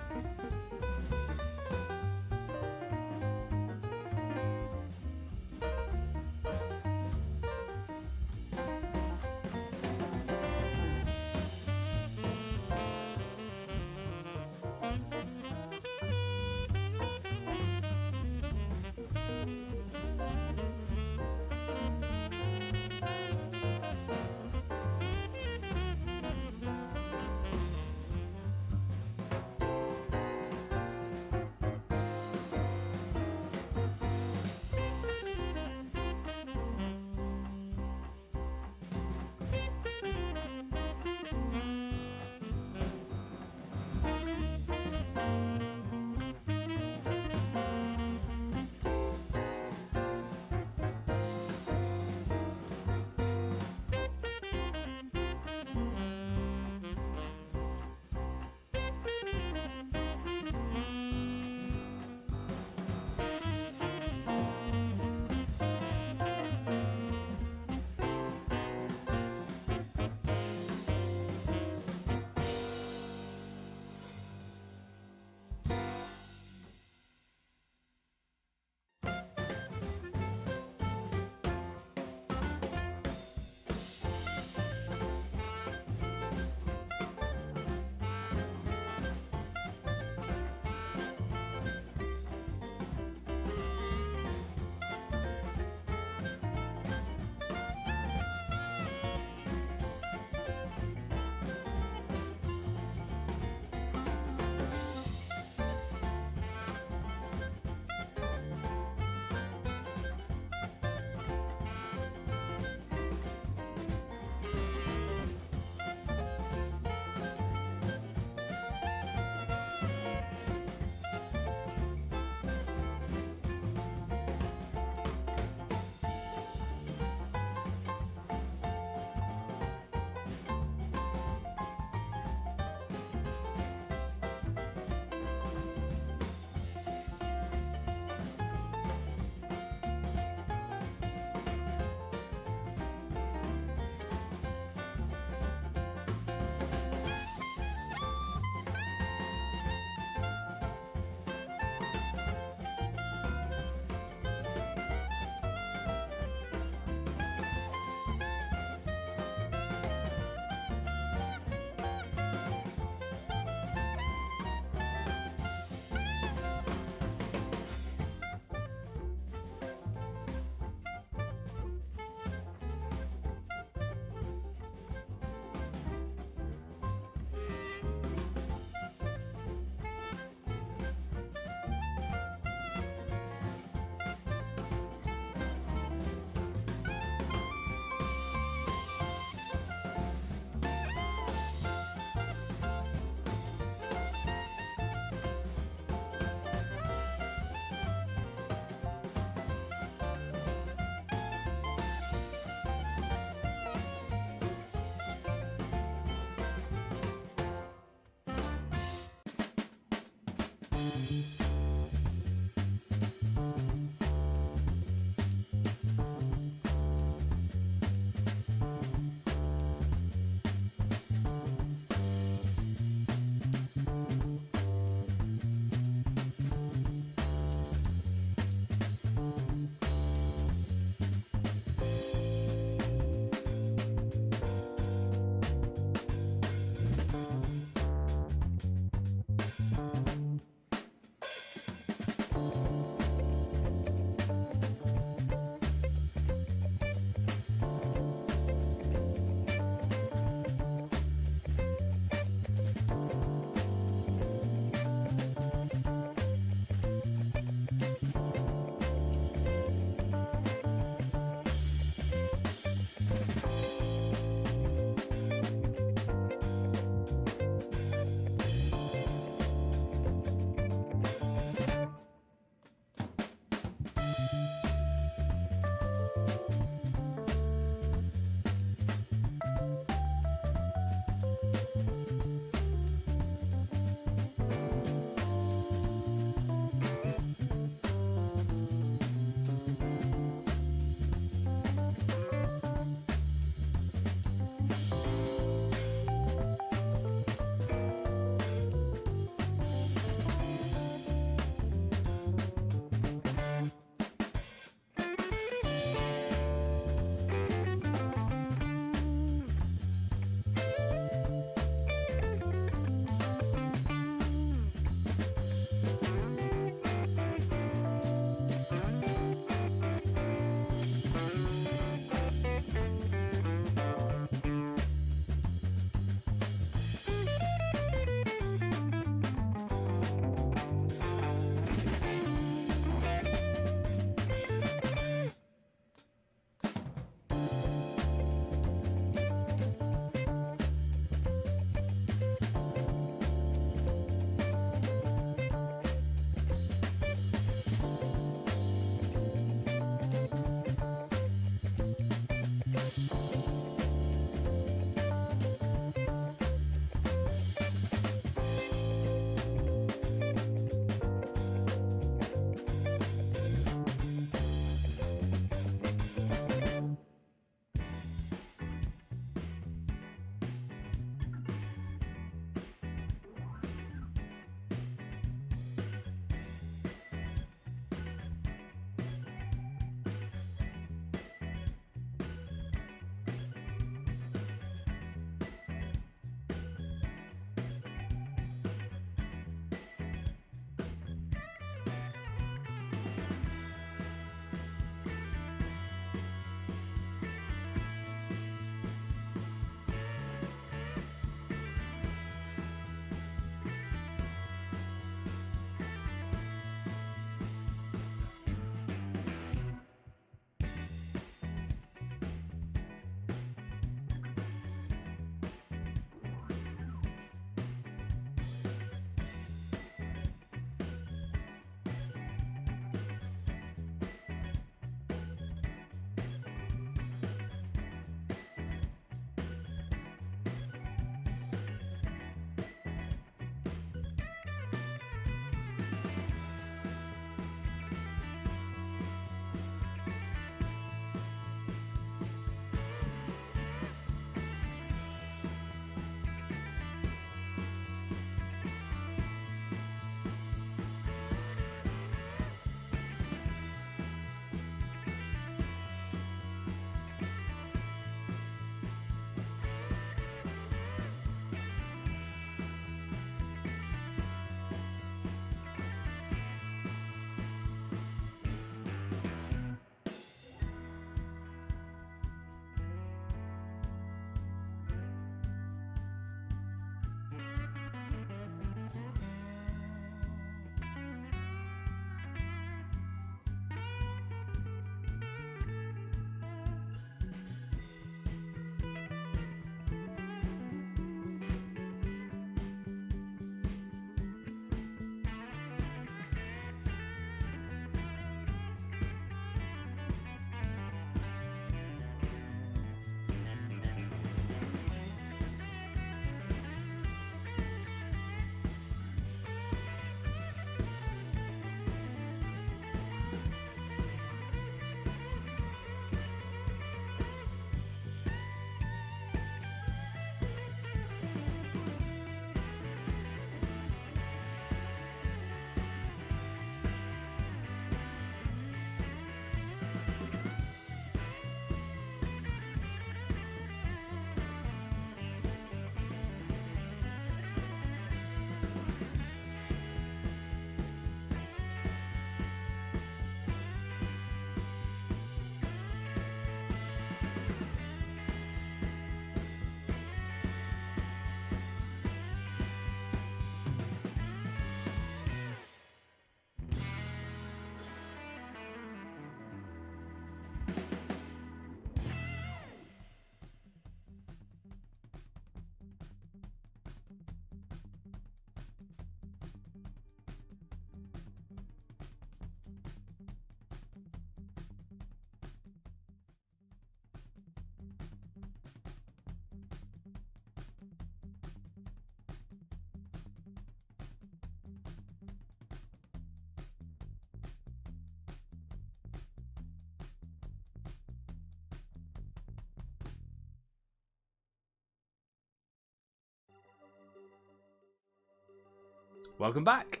welcome back.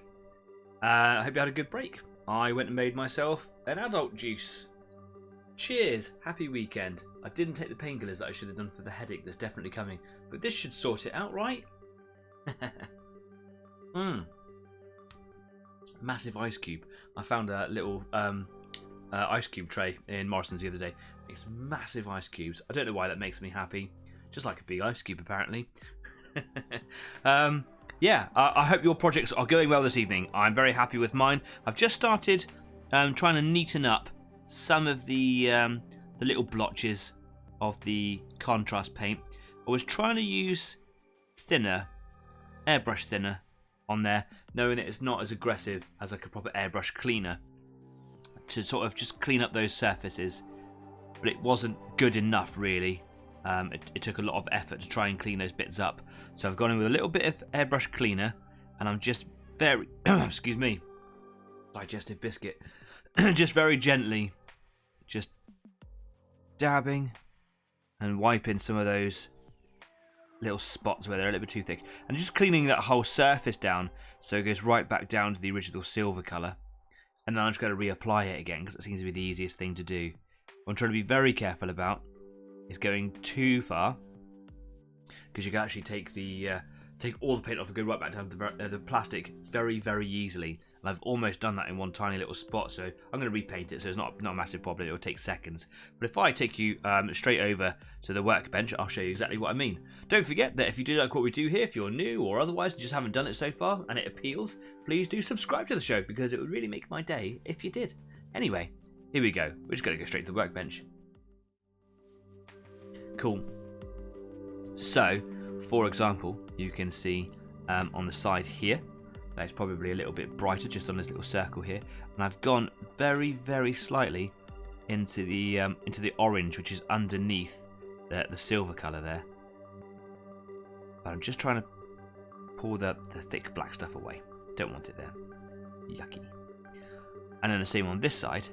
I hope you had a good break. I went and made myself an adult juice. Cheers, happy weekend. I didn't take the painkillers that I should have done for the headache that's definitely coming, but this should sort it out, right? Massive ice cube. I found a little ice cube tray in Morrison's the other day. It's massive ice cubes. I don't know why that makes me happy. Just like a big ice cube, apparently. Yeah, I hope your projects are going well this evening. I'm very happy with mine. I've just started trying to neaten up some of the little blotches of the contrast paint. I was trying to use thinner, airbrush thinner on there, knowing that it's not as aggressive as like a proper airbrush cleaner, to sort of just clean up those surfaces, but it wasn't good enough really. It took a lot of effort to try and clean those bits up, so I've gone in with a little bit of airbrush cleaner, and I'm just very excuse me, digestive biscuit, just very gently just dabbing and wiping some of those little spots where they're a little bit too thick, and just cleaning that whole surface down so it goes right back down to the original silver colour. And then I'm just going to reapply it again because it seems to be the easiest thing to do. What I'm trying to be very careful about is going too far, because you can actually take all the paint off and go right back down to the plastic very, very easily. And I've almost done that in one tiny little spot, so I'm going to repaint it so it's not a massive problem. It will take seconds. But if I take you straight over to the workbench, I'll show you exactly what I mean. Don't forget that if you do like what we do here, if you're new or otherwise and just haven't done it so far and it appeals, please do subscribe to the show, because it would really make my day if you did. Anyway, here we go. We're just going to go straight to the workbench. Cool. So, for example, you can see on the side here, that's probably a little bit brighter just on this little circle here, and I've gone very, very slightly into the orange, which is underneath the silver colour there. But I'm just trying to pull the thick black stuff away. Don't want it there. Yucky. And then the same on this side.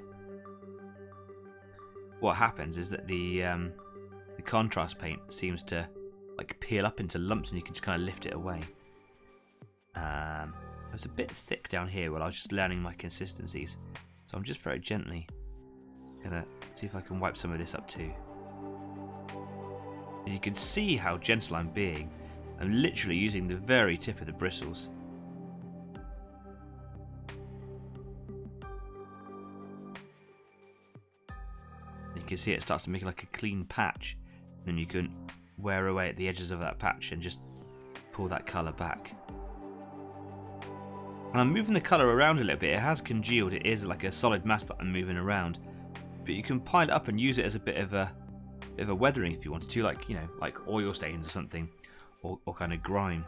What happens is that the contrast paint seems to like peel up into lumps, and you can just kind of lift it away. It's a bit thick down here while I was just learning my consistencies, so I'm just very gently gonna see if I can wipe some of this up too. And you can see how gentle I'm being. I'm literally using the very tip of the bristles. You can see it starts to make like a clean patch, and then you can wear away at the edges of that patch and just pull that colour back. And I'm moving the colour around a little bit. It has congealed. It is like a solid mass that I'm moving around, but you can pile it up and use it as a bit of a weathering if you wanted to, like, you know, like oil stains or something, or kind of grime.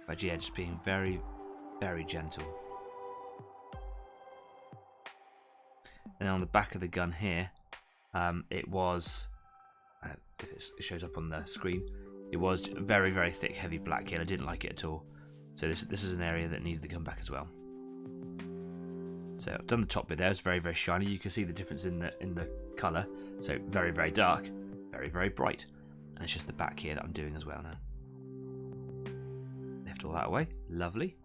But yeah, just being very, very gentle. And then on the back of the gun here, it was, if it shows up on the screen, it was very, very thick, heavy black here. I didn't like it at all. So this is an area that needed to come back as well. So I've done the top bit there. It's very, very shiny. You can see the difference in the colour. So very, very dark, very, very bright. And it's just the back here that I'm doing as well now. Lift all that away. Lovely.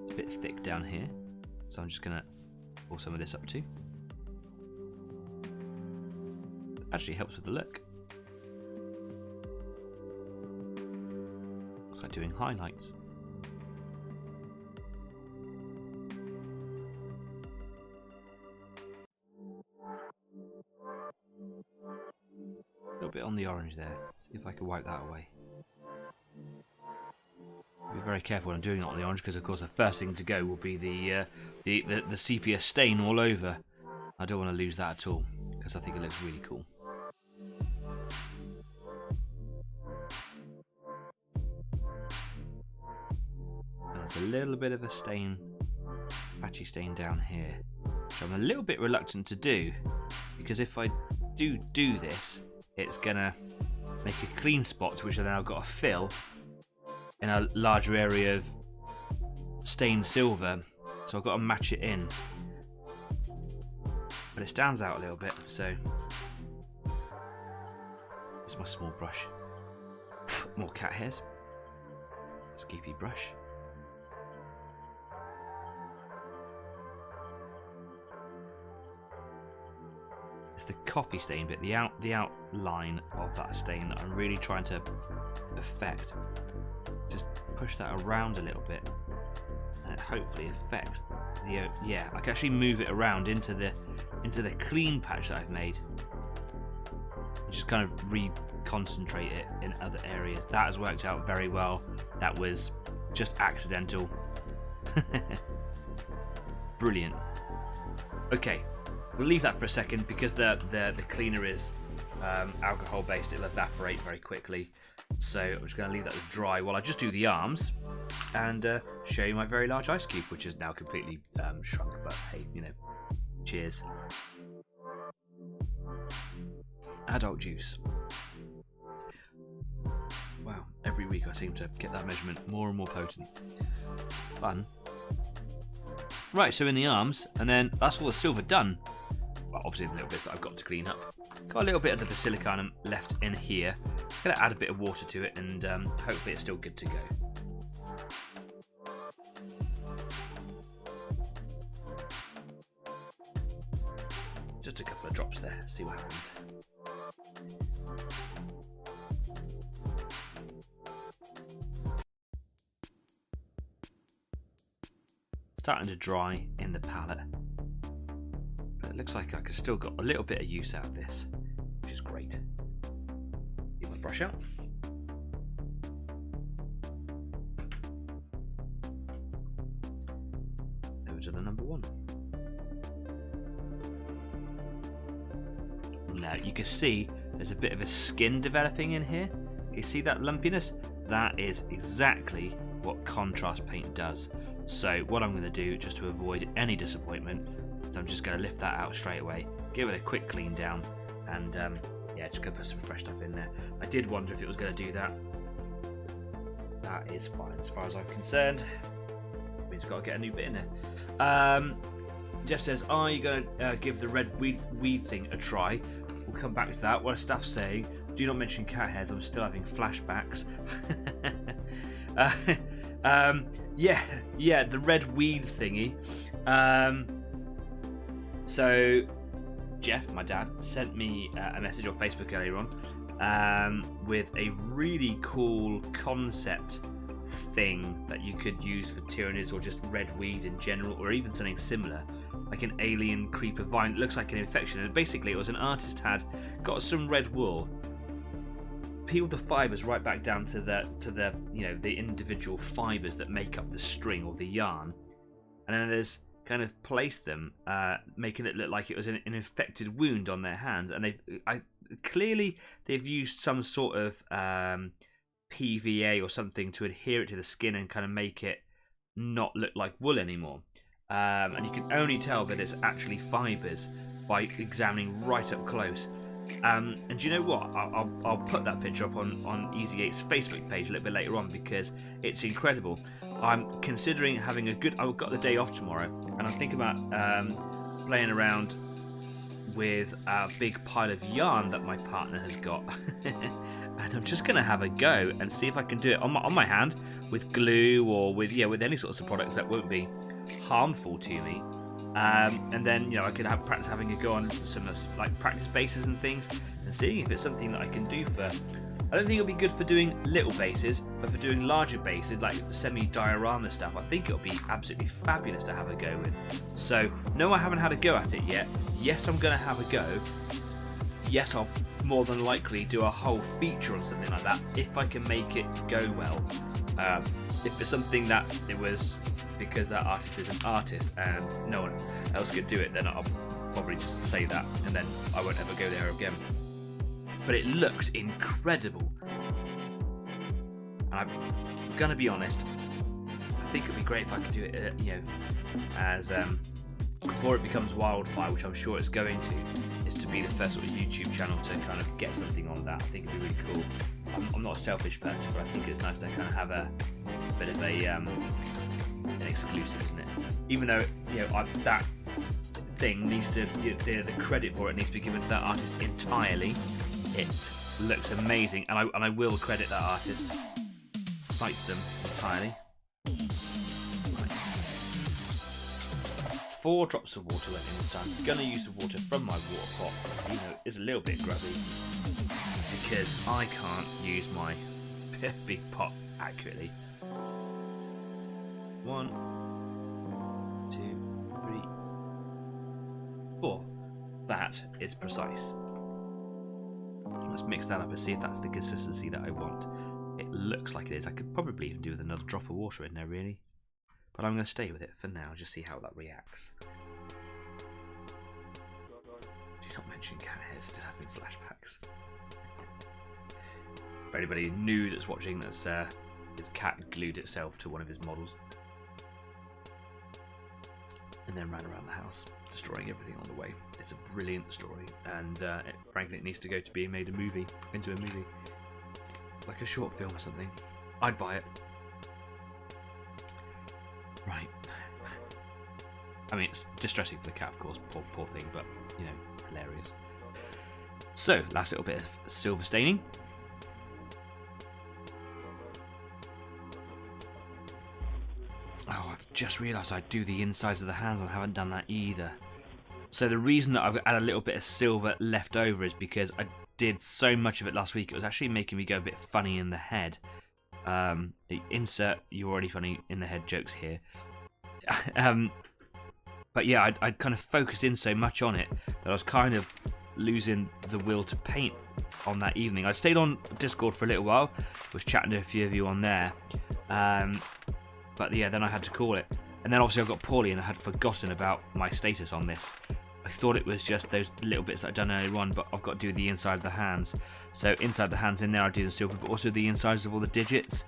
It's a bit thick down here, so I'm just going to pull some of this up too. Actually helps with the look. It's like doing highlights. A little bit on the orange there. See if I can wipe that away. Be very careful when I'm doing it on the orange, because of course the first thing to go will be the sepia stain all over. I don't want to lose that at all, because I think it looks really cool. There's a little bit of a stain, patchy stain down here, which I'm a little bit reluctant to do, because if I do this, it's gonna make a clean spot, which then I've got to fill in a larger area of stained silver, so I've got to match it in. But it stands out a little bit, so Where's my small brush? More cat hairs. Skippy brush. It's the coffee stain bit, the outline of that stain that I'm really trying to affect. Just push that around a little bit, and it hopefully affects the. Yeah, I can actually move it around into the clean patch that I've made. Just kind of reconcentrate it in other areas. That has worked out very well. That was just accidental. Brilliant. Okay, we'll leave that for a second because the cleaner is alcohol based. It'll evaporate very quickly. So I'm just going to leave that to dry while I just do the arms and show you my very large ice cube, which is now completely shrunk. But hey, you know, cheers. Adult juice. Wow, every week I seem to get that measurement more and more potent. Fun. Right, so in the arms, and then that's all the silver done. Well, obviously the little bits that I've got to clean up. Got a little bit of the basilicum left in here. Gonna add a bit of water to it, and hopefully it's still good to go. Just a couple of drops there, see what happens. Starting to dry in the palette, but it looks like I could still got a little bit of use out of this, which is great. Get my brush out. Over to the number one. Now you can see there's a bit of a skin developing in here. You see that lumpiness? That is exactly what contrast paint does. So what I'm going to do, just to avoid any disappointment, is I'm just going to lift that out straight away, give it a quick clean down, and yeah, just going to put some fresh stuff in there. I did wonder if it was going to do that. That is fine as far as I'm concerned. We've just got to get a new bit in there. Jeff says, are you going to give the red weed thing a try? We'll come back to that. What staff saying? Do not mention cat hairs. I'm still having flashbacks. Yeah, the red weed thingy. So Jeff, my dad, sent me a message on Facebook earlier on with a really cool concept thing that you could use for Tyranids or just red weed in general, or even something similar, like an alien creeper vine. It looks like an infection, and basically it was an artist had got some red wool, peeled the fibers right back down to the you know, the individual fibers that make up the string or the yarn, and then there's kind of placed them, making it look like it was an infected wound on their hand. And clearly they've used some sort of PVA or something to adhere it to the skin and kind of make it not look like wool anymore. And you can only tell that it's actually fibers by examining right up close. And you know what? I'll put that picture up on Easy8's Facebook page a little bit later on, because it's incredible. I'm considering having I've got the day off tomorrow, and I'm thinking about playing around with a big pile of yarn that my partner has got. And I'm just going to have a go and see if I can do it on my hand with glue, or with any sorts of products that won't be harmful to me. And then, you know, I could practice having a go on some like practice bases and things, and seeing if it's something that I can do for. I don't think it'll be good for doing little bases, but for doing larger bases like semi-diorama stuff, I think it'll be absolutely fabulous to have a go with. So, no, I haven't had a go at it yet. Yes, I'm going to have a go. Yes, I'll more than likely do a whole feature on something like that if I can make it go well. If it's something that it was because that artist is an artist and no one else could do it, then I'll probably just say that, and then I won't ever go there again. But it looks incredible, and I'm gonna be honest, I think it'd be great if I could do it, you know, as before it becomes wildfire, which I'm sure it's going to, is to be the first sort of YouTube channel to kind of get something on that. I think it'd be really cool. I'm not a selfish person, but I think it's nice to kind of have a bit of an exclusive, isn't it? Even though, you know, that thing needs to, the credit for it needs to be given to that artist entirely. looks amazing, and I will credit that artist. Cite them entirely. Right. 4 drops of water went in this time. I'm going to use the water from my water pot, even though it's a little bit grubby, because I can't use my big pot accurately. 1, 2, 3, 4. That is precise. Let's mix that up and see if that's the consistency that I want. It looks like it is. I could probably even do with another drop of water in there, really. But I'm going to stay with it for now, just see how that reacts. Do not mention cat hair still having flashbacks. For anybody new that's watching, that's his cat glued itself to one of his models. And then ran around the house, destroying everything on the way. It's a brilliant story, and frankly, it needs to go to being made into a movie. Like a short film or something. I'd buy it. Right. I mean, it's distressing for the cat, of course, poor thing, but, you know, hilarious. So, last little bit of silver staining. Oh, I've just realised I do the insides of the hands and I haven't done that either. So the reason that I've had a little bit of silver left over is because I did so much of it last week, it was actually making me go a bit funny in the head. Insert "you're already funny in the head" jokes here. But yeah, I'd kind of focused in so much on it that I was kind of losing the will to paint on that evening. I stayed on Discord for a little while, was chatting to a few of you on there. But yeah, then I had to call it. And then obviously I got poorly and I had forgotten about my status on this. I thought it was just those little bits that I'd done earlier on, but I've got to do the inside of the hands. So inside the hands in there, I'll do the silver, but also the insides of all the digits.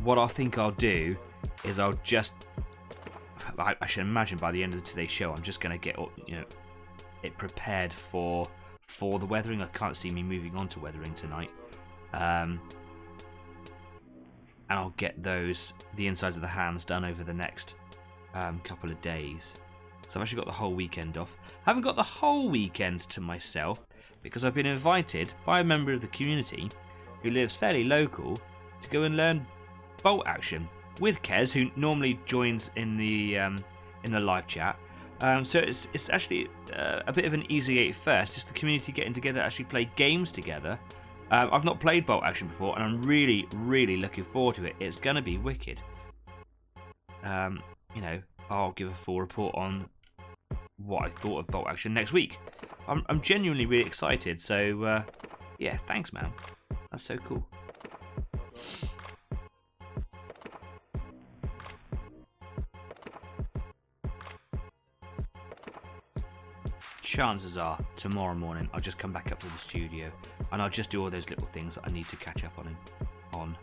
What I think I'll do is I'll just... I should imagine by the end of today's show, I'm just going to get, you know, it prepared for the weathering. I can't see me moving on to weathering tonight. And I'll get the insides of the hands done over the next couple of days. So I've actually got the whole weekend off. I haven't got the whole weekend to myself because I've been invited by a member of the community who lives fairly local to go and learn bolt action with Kez, who normally joins in the live chat. So it's actually a bit of an easy 8 first, just the community getting together to actually play games together. I've not played bolt action before, and I'm really, really looking forward to it. It's going to be wicked. You know, I'll give a full report on what I thought of bolt action next week. I'm genuinely really excited. So yeah, thanks, man. That's so cool. Chances are tomorrow morning I'll just come back up to the studio and I'll just do all those little things that I need to catch up on.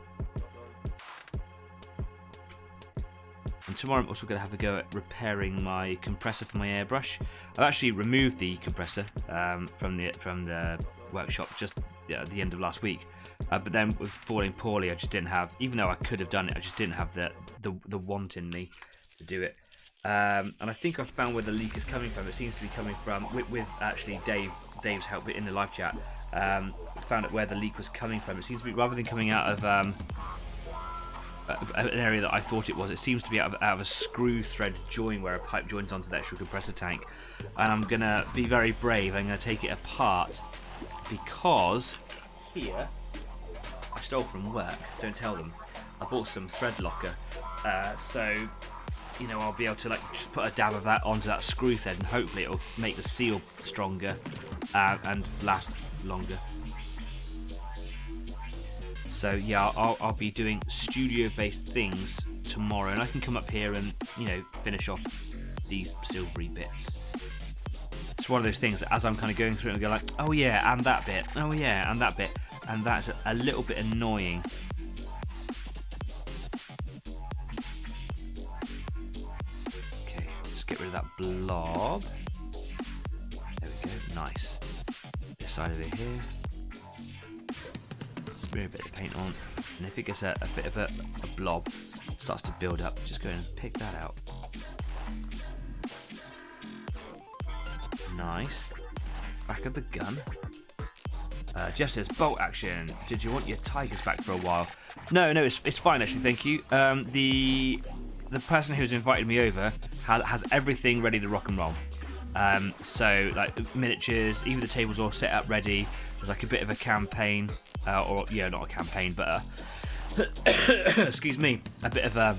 And tomorrow I'm also going to have a go at repairing my compressor for my airbrush. I've actually removed the compressor from the workshop just at the end of last week. But then with falling poorly, I just didn't have, even though I could have done it, I just didn't have the want in me to do it. And I think I've found where the leak is coming from. It seems to be coming from, with actually Dave's help in the live chat, found out where the leak was coming from. It seems to be, rather than coming out of an area that I thought it was, it seems to be out of a screw thread join where a pipe joins onto the actual compressor tank. And I'm going to be very brave. I'm going to take it apart because here, I stole from work, don't tell them. I bought some thread locker, so you know, I'll be able to like just put a dab of that onto that screw thread and hopefully it'll make the seal stronger and last longer. So yeah, I'll be doing studio-based things tomorrow, and I can come up here and, you know, finish off these silvery bits. It's one of those things that as I'm kind of going through it, I go like, oh yeah, and that bit, oh yeah, and that bit, and that's a little bit annoying. Okay, just get rid of that blob. There we go, nice. This side of it here. Smear a bit of paint on, and if it gets a bit of a blob, starts to build up, just go and pick that out. Nice. Back of the gun. Jeff says, bolt action. Did you want your tigers back for a while? No, it's fine actually, thank you. The person who's invited me over has everything ready to rock and roll. So like miniatures, even the tables all set up ready. There's like a bit of a campaign, or yeah, not a campaign, but excuse me, a bit of a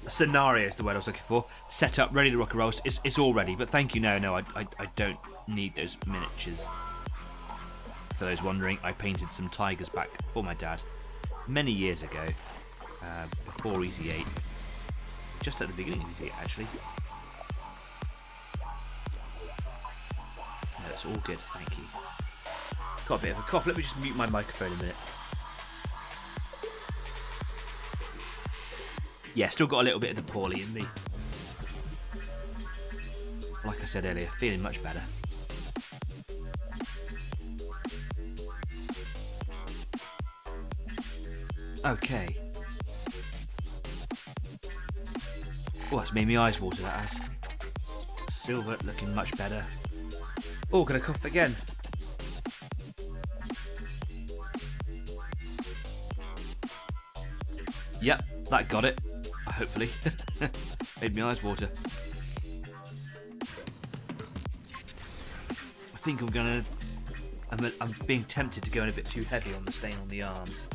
scenario is the word I was looking for. Set up, ready to rock and roll. It's all ready. But thank you. No, I don't need those miniatures. For those wondering, I painted some tigers back for my dad many years ago, before Easy 8, just at the beginning of Easy 8 actually. No, it's all good, thank you. Got a bit of a cough, let me just mute my microphone a minute. Yeah, still got a little bit of the poorly in me. Like I said earlier, feeling much better. Okay. Oh, that's made my eyes water, that has. Silver looking much better. Oh, gonna cough again. Yep, that got it. Hopefully. Made my eyes water. I think I'm being tempted to go in a bit too heavy on the stain on the arms.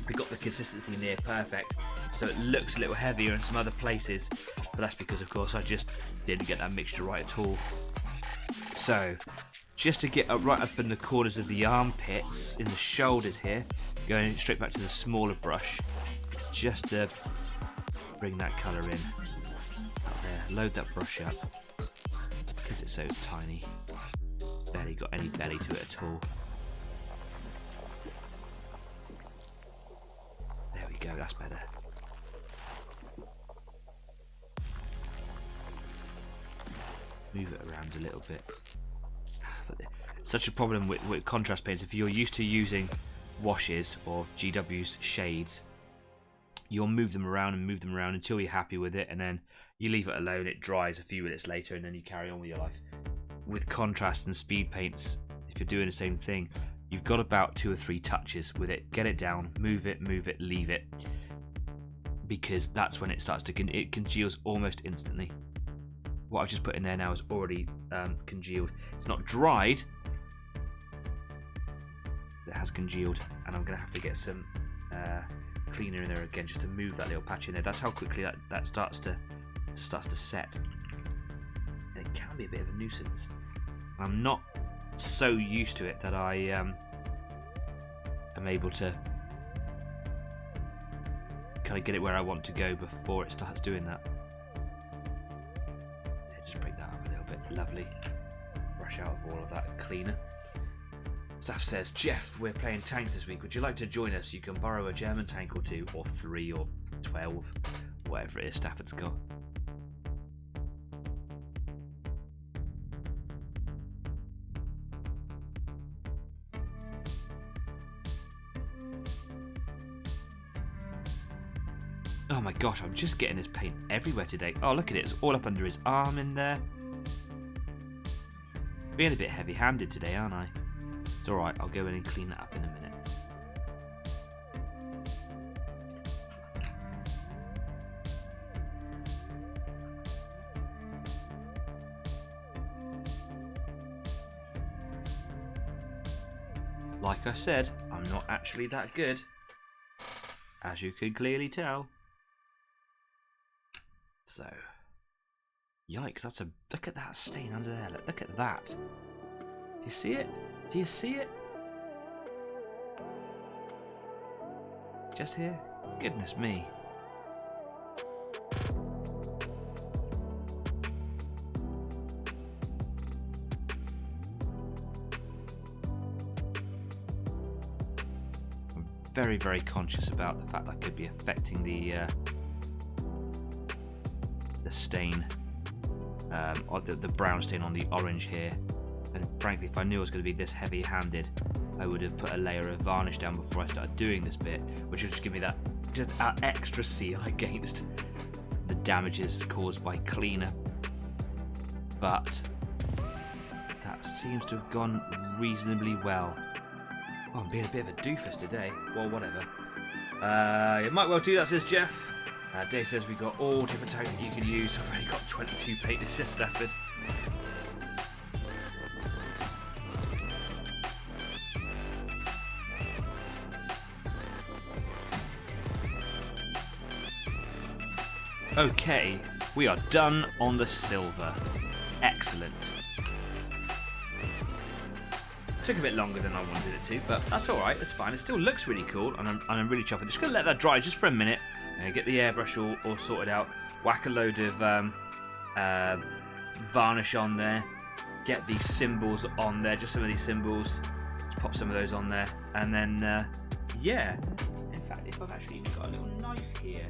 I got the consistency near perfect, so it looks a little heavier in some other places, but that's because of course I just didn't get that mixture right at all. So just to get right up in the corners of the armpits, in the shoulders here, going straight back to the smaller brush, just to bring that colour in. Up there, load that brush up, because it's so tiny, barely got any belly to it at all. Go, that's better. Move it around a little bit. Such a problem with contrast paints. If you're used to using washes or GW's shades, you'll move them around until you're happy with it, and then you leave it alone. It dries a few minutes later, and then you carry on with your life. With contrast and speed paints, if you're doing the same thing, you've got about 2 or 3 touches with it. Get it down, move it, leave it. Because that's when it starts to it congeals almost instantly. What I've just put in there now is already congealed. It's not dried. It has congealed, and I'm going to have to get some cleaner in there again just to move that little patch in there. That's how quickly that starts to set. And it can be a bit of a nuisance. I'm not so used to it that I am able to kind of get it where I want to go before it starts doing that. Yeah, just break that up a little bit. Lovely. Brush out of all of that cleaner. Staff says, Jeff, we're playing tanks this week. Would you like to join us? You can borrow a German tank or 2 or 3 or 12, whatever it is Stafford's got. Oh my gosh, I'm just getting this paint everywhere today. Oh, look at it. It's all up under his arm in there. Being a bit heavy-handed today, aren't I? It's alright, I'll go in and clean that up in a minute. Like I said, I'm not actually that good, as you can clearly tell. So, yikes, that's a... Look at that stain under there, look at that. Do you see it? Do you see it? Just here? Goodness me. I'm very, very conscious about the fact that could be affecting the stain, or the brown stain on the orange here. And frankly, if I knew I was going to be this heavy-handed, I would have put a layer of varnish down before I started doing this bit, which would just give me that extra seal against the damages caused by cleaner. But that that seems to have gone reasonably well. Oh, I'm being a bit of a doofus today. Well, whatever. It might well do that, says Jeff. Dave says we've got all different tags that you can use. I've only got 22 painters, says Stafford. Okay, we are done on the silver. Excellent. Took a bit longer than I wanted it to, but that's alright, it's fine. It still looks really cool, and I'm really chuffed. I'm just going to let that dry just for a minute, and get the airbrush all sorted out, whack a load of varnish on there, get these symbols on there, just some of these symbols, just pop some of those on there, and then, yeah. In fact, if I've actually even got a little knife here,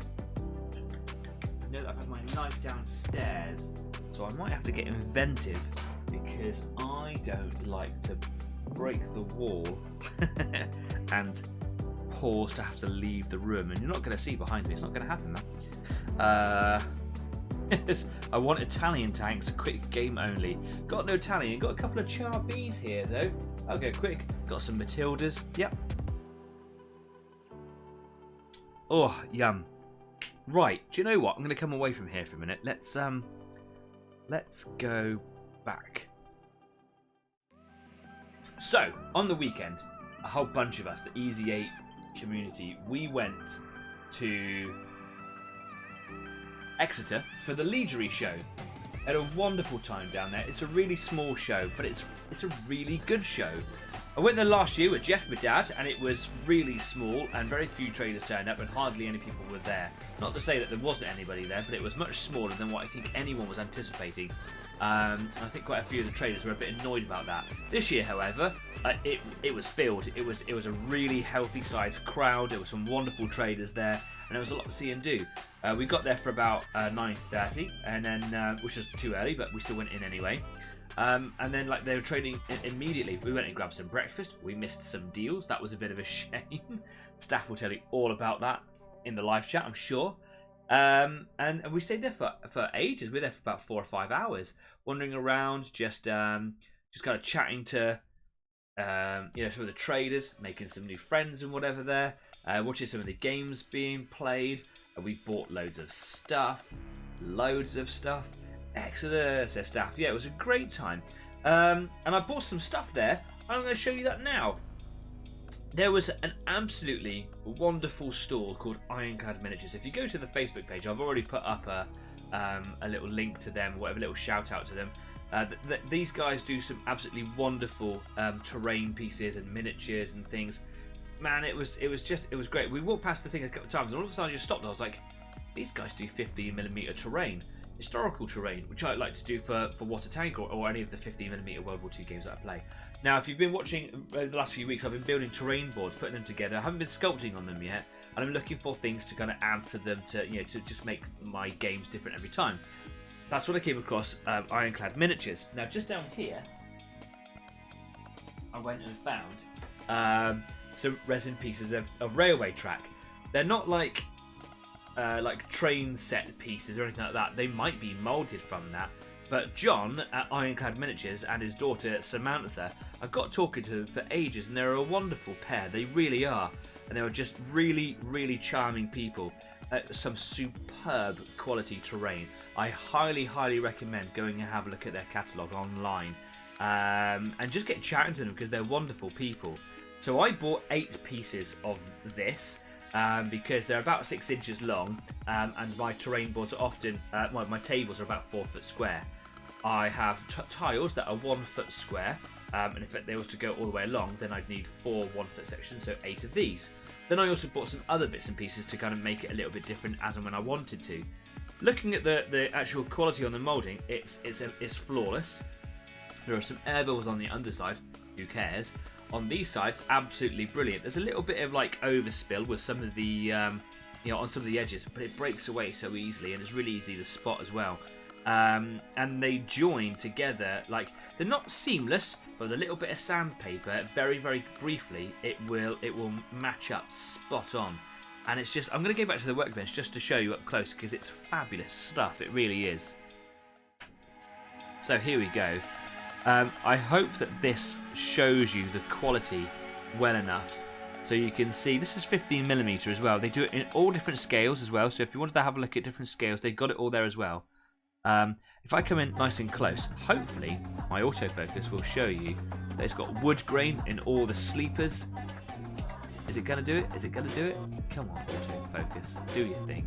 I know that I've had my knife downstairs, so I might have to get inventive, because I don't like to break the wall and pause to have to leave the room, and you're not going to see behind me. It's not going to happen, man. I want Italian tanks, quick game only. Got no Italian. Got a couple of Char Bs here though. I'll go quick. Got some Matildas. Yep. Oh, yum. Right. Do you know what? I'm going to come away from here for a minute. Let's go back. So, on the weekend, a whole bunch of us, the Easy 8 community, we went to Exeter for the Legionary show. Had a wonderful time down there. It's a really small show, but it's a really good show. I went there last year with Jeff, my dad, and it was really small, and very few traders turned up, and hardly any people were there. Not to say that there wasn't anybody there, but it was much smaller than what I think anyone was anticipating. I think quite a few of the traders were a bit annoyed about that. This year, however, it was filled. It was a really healthy sized crowd. There were some wonderful traders there, and there was a lot to see and do. We got there for about 9:30, and then which was too early, but we still went in anyway. And then like they were trading immediately. We went and grabbed some breakfast. We missed some deals. That was a bit of a shame. Staff will tell you all about that in the live chat, I'm sure. And we stayed there for ages. We were there for about 4 or 5 hours, wandering around, just kind of chatting to some of the traders, making some new friends and whatever there, watching some of the games being played. We bought loads of stuff. Exeter, says Staff. Yeah, it was a great time. And I bought some stuff there. I'm going to show you that now. There was an absolutely wonderful store called Ironclad Miniatures. If you go to the Facebook page, I've already put up a little link to them, whatever, little shout out to them. These guys do some absolutely wonderful terrain pieces and miniatures and things. Man, it was great. We walked past the thing a couple of times, and all of a sudden I just stopped. And I was like, these guys do 15mm terrain, historical terrain, which I like to do for Water Tank or any of the 15mm World War II games that I play. Now, if you've been watching over the last few weeks, I've been building terrain boards, putting them together. I haven't been sculpting on them yet, and I'm looking for things to kind of add to them to just make my games different every time. That's what I came across Ironclad Miniatures. Now, just down here, I went and found some resin pieces of railway track. They're not like train set pieces or anything like that. They might be moulded from that. But John at Ironclad Miniatures and his daughter Samantha, I got talking to them for ages, and they're a wonderful pair. They really are. And they were just really, really charming people. Some superb quality terrain. I highly, highly recommend going and have a look at their catalogue online. And just get chatting to them, because they're wonderful people. So I bought 8 pieces of this. Because they're about 6 inches long, and my terrain boards are often, my tables are about 4 foot square. I have tiles that are 1 foot square, and if they was to go all the way along, then I'd need 4 1-foot sections, so 8 of these. Then I also bought some other bits and pieces to kind of make it a little bit different as and when I wanted to. Looking at the actual quality on the moulding, it's flawless. There are some air bubbles on the underside, who cares? On these sides, absolutely brilliant. There's a little bit of like overspill with some of the, on some of the edges, but it breaks away so easily, and it's really easy to spot as well. And they join together, like they're not seamless, but with a little bit of sandpaper, very, very briefly, it will match up spot on. And it's just, I'm going to go back to the workbench just to show you up close, because it's fabulous stuff. It really is. So here we go. I hope that this shows you the quality well enough. So you can see this is 15mm as well. They do it in all different scales as well. So if you wanted to have a look at different scales, they've got it all there as well. If I come in nice and close, hopefully my autofocus will show you that it's got wood grain in all the sleepers. Is it going to do it? Is it going to do it? Come on, autofocus. Do your thing.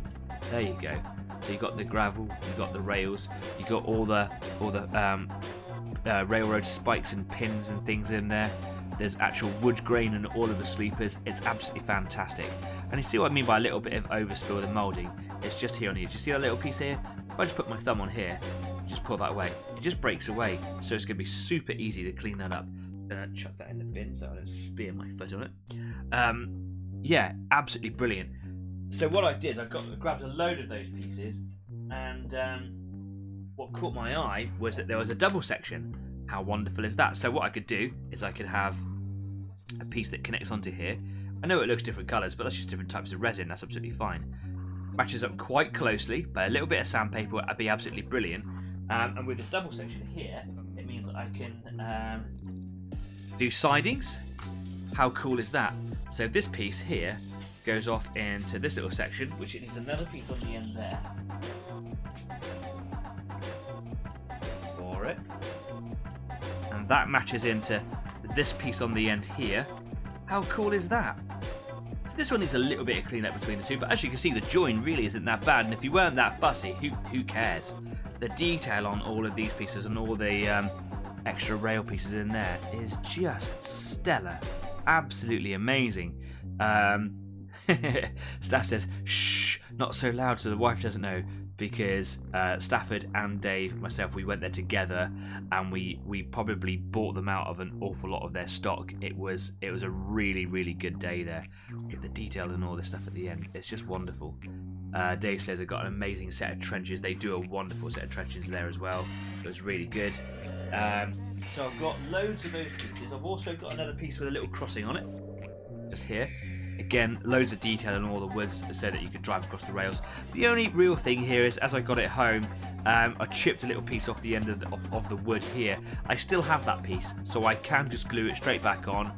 There you go. So you've got the gravel, you've got the rails, you've got all the railroad spikes and pins and things in there. There's actual wood grain in all of the sleepers. It's absolutely fantastic. And you see what I mean by a little bit of overspill and moulding? It's just here on here. Do you see that little piece here? If I just put my thumb on here, just pull that away, it just breaks away. So it's going to be super easy to clean that up. Then chuck that in the bin so I don't spear my foot on it. Yeah, absolutely brilliant. So what I did, I grabbed a load of those pieces, and what caught my eye was that there was a double section. How wonderful is that? So what I could do is I could have a piece that connects onto here. I know it looks different colours, but that's just different types of resin. That's absolutely fine. Matches up quite closely, but a little bit of sandpaper would be absolutely brilliant. And with this double section here, it means that I can do sidings. How cool is that? So this piece here goes off into this little section, which it needs another piece on the end there for it. And that matches into this piece on the end here. How cool is that? So this one needs a little bit of clean up between the two, but as you can see, the join really isn't that bad, and if you weren't that fussy, who cares? The detail on all of these pieces and all the extra rail pieces in there is just stellar. Absolutely amazing. Staff says, shh, not so loud so the wife doesn't know, because Stafford and Dave, myself, we went there together, and we probably bought them out of an awful lot of their stock. It was a really, really good day there. Get the detail and all this stuff at the end. It's just wonderful. Dave says they've got an amazing set of trenches. They do a wonderful set of trenches there as well. It was really good. So I've got loads of those pieces. I've also got another piece with a little crossing on it, just here. Again, loads of detail in all the woods so that you can drive across the rails. The only real thing here is, as I got it home, I chipped a little piece off the end of the wood here. I still have that piece, so I can just glue it straight back on.